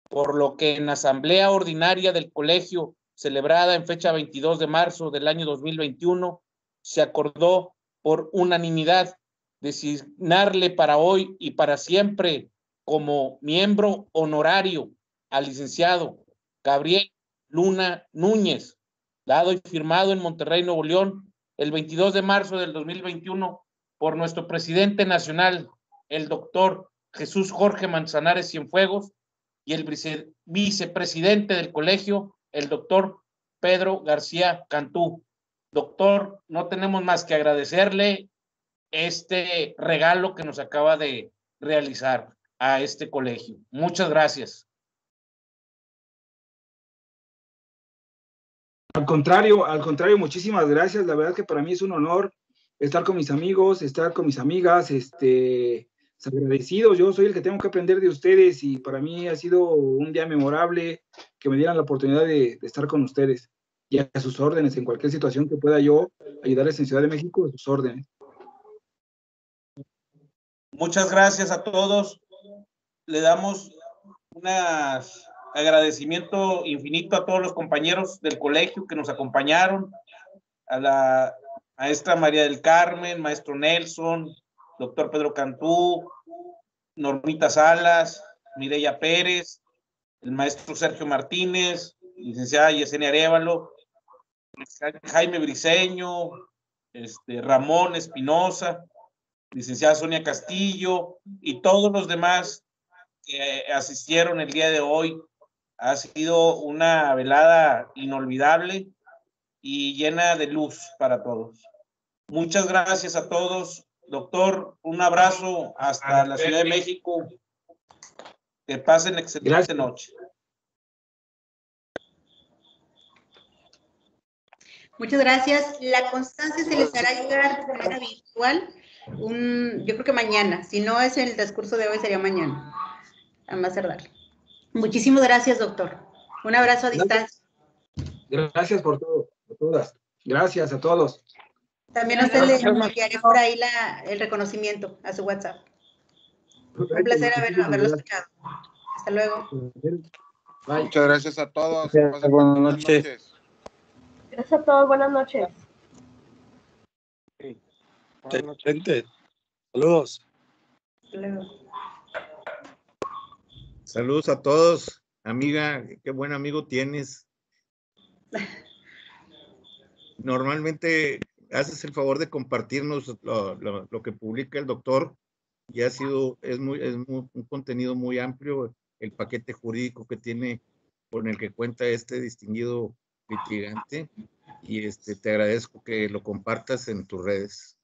por lo que en la asamblea ordinaria del colegio celebrada en fecha 22 de marzo del año 2021, se acordó por unanimidad designarle para hoy y para siempre como miembro honorario al licenciado Gabriel Luna Núñez, dado y firmado en Monterrey, Nuevo León, el 22 de marzo del 2021 por nuestro presidente nacional, el doctor Jesús Jorge Manzanares Cienfuegos, y el vicepresidente del colegio, el doctor Pedro García Cantú. Doctor, no tenemos más que agradecerle este regalo que nos acaba de realizar a este colegio. Muchas gracias. Al contrario, muchísimas gracias. La verdad que para mí es un honor estar con mis amigos, estar con mis amigas, agradecido. Yo soy el que tengo que aprender de ustedes y para mí ha sido un día memorable que me dieran la oportunidad de estar con ustedes y a sus órdenes en cualquier situación que pueda yo ayudarles en Ciudad de México, a sus órdenes. Muchas gracias a todos. Le damos un agradecimiento infinito a todos los compañeros del colegio que nos acompañaron, a la maestra María del Carmen, maestro Nelson, doctor Pedro Cantú, Normita Salas, Mireya Pérez, el maestro Sergio Martínez, licenciada Yesenia Arévalo, Jaime Briceño, Ramón Espinosa, licenciada Sonia Castillo y todos los demás que asistieron el día de hoy. Ha sido una velada inolvidable y llena de luz para todos. Muchas gracias a todos. Doctor, un abrazo hasta la Ciudad de México. Que pasen excelente noche. Muchas gracias. La constancia se les hará llegar de manera virtual, yo creo que mañana. Si no es en el transcurso de hoy, sería mañana, a más tardar. Muchísimas gracias, doctor. Un abrazo a distancia. Gracias por todo, por todas. Gracias a todos. También a usted le enviaré por ahí el reconocimiento a su WhatsApp. Un placer haberlo escuchado. Hasta luego. Bye. Muchas gracias a todos. Buenas noches. Gracias a todos, buenas noches. Excelente. Saludos. Hasta luego. Saludos a todos. Amiga, qué buen amigo tienes. Normalmente haces el favor de compartirnos lo que publica el doctor y es un contenido muy amplio el paquete jurídico que tiene, con el que cuenta este distinguido litigante, y te agradezco que lo compartas en tus redes.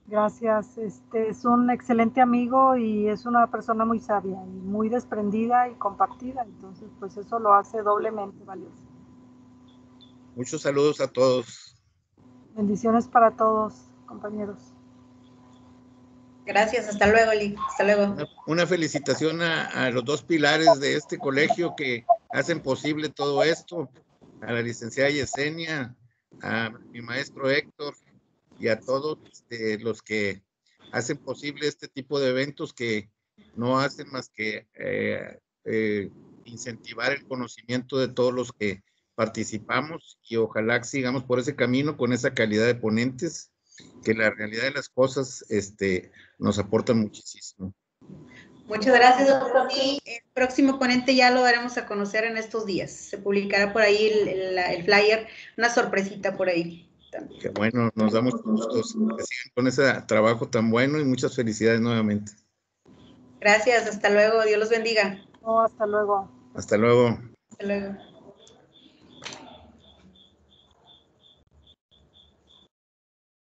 Gracias, es un excelente amigo y es una persona muy sabia y muy desprendida y compartida, entonces pues eso lo hace doblemente valioso. Muchos saludos a todos. Bendiciones para todos, compañeros. Gracias, hasta luego, Lee. Hasta luego. Una felicitación a los dos pilares de este colegio que hacen posible todo esto, a la licenciada Yesenia, a mi maestro Héctor y a todos los que hacen posible este tipo de eventos que no hacen más que incentivar el conocimiento de todos los que participamos y ojalá que sigamos por ese camino con esa calidad de ponentes que la realidad de las cosas nos aportan muchísimo. Muchas gracias, doctor. Y el próximo ponente ya lo daremos a conocer en estos días. Se publicará por ahí el flyer, una sorpresita por ahí. Qué bueno, nos da mucho gusto que sigan con ese trabajo tan bueno y muchas felicidades nuevamente. Gracias, hasta luego, Dios los bendiga. No, hasta luego. Hasta luego. Hasta luego.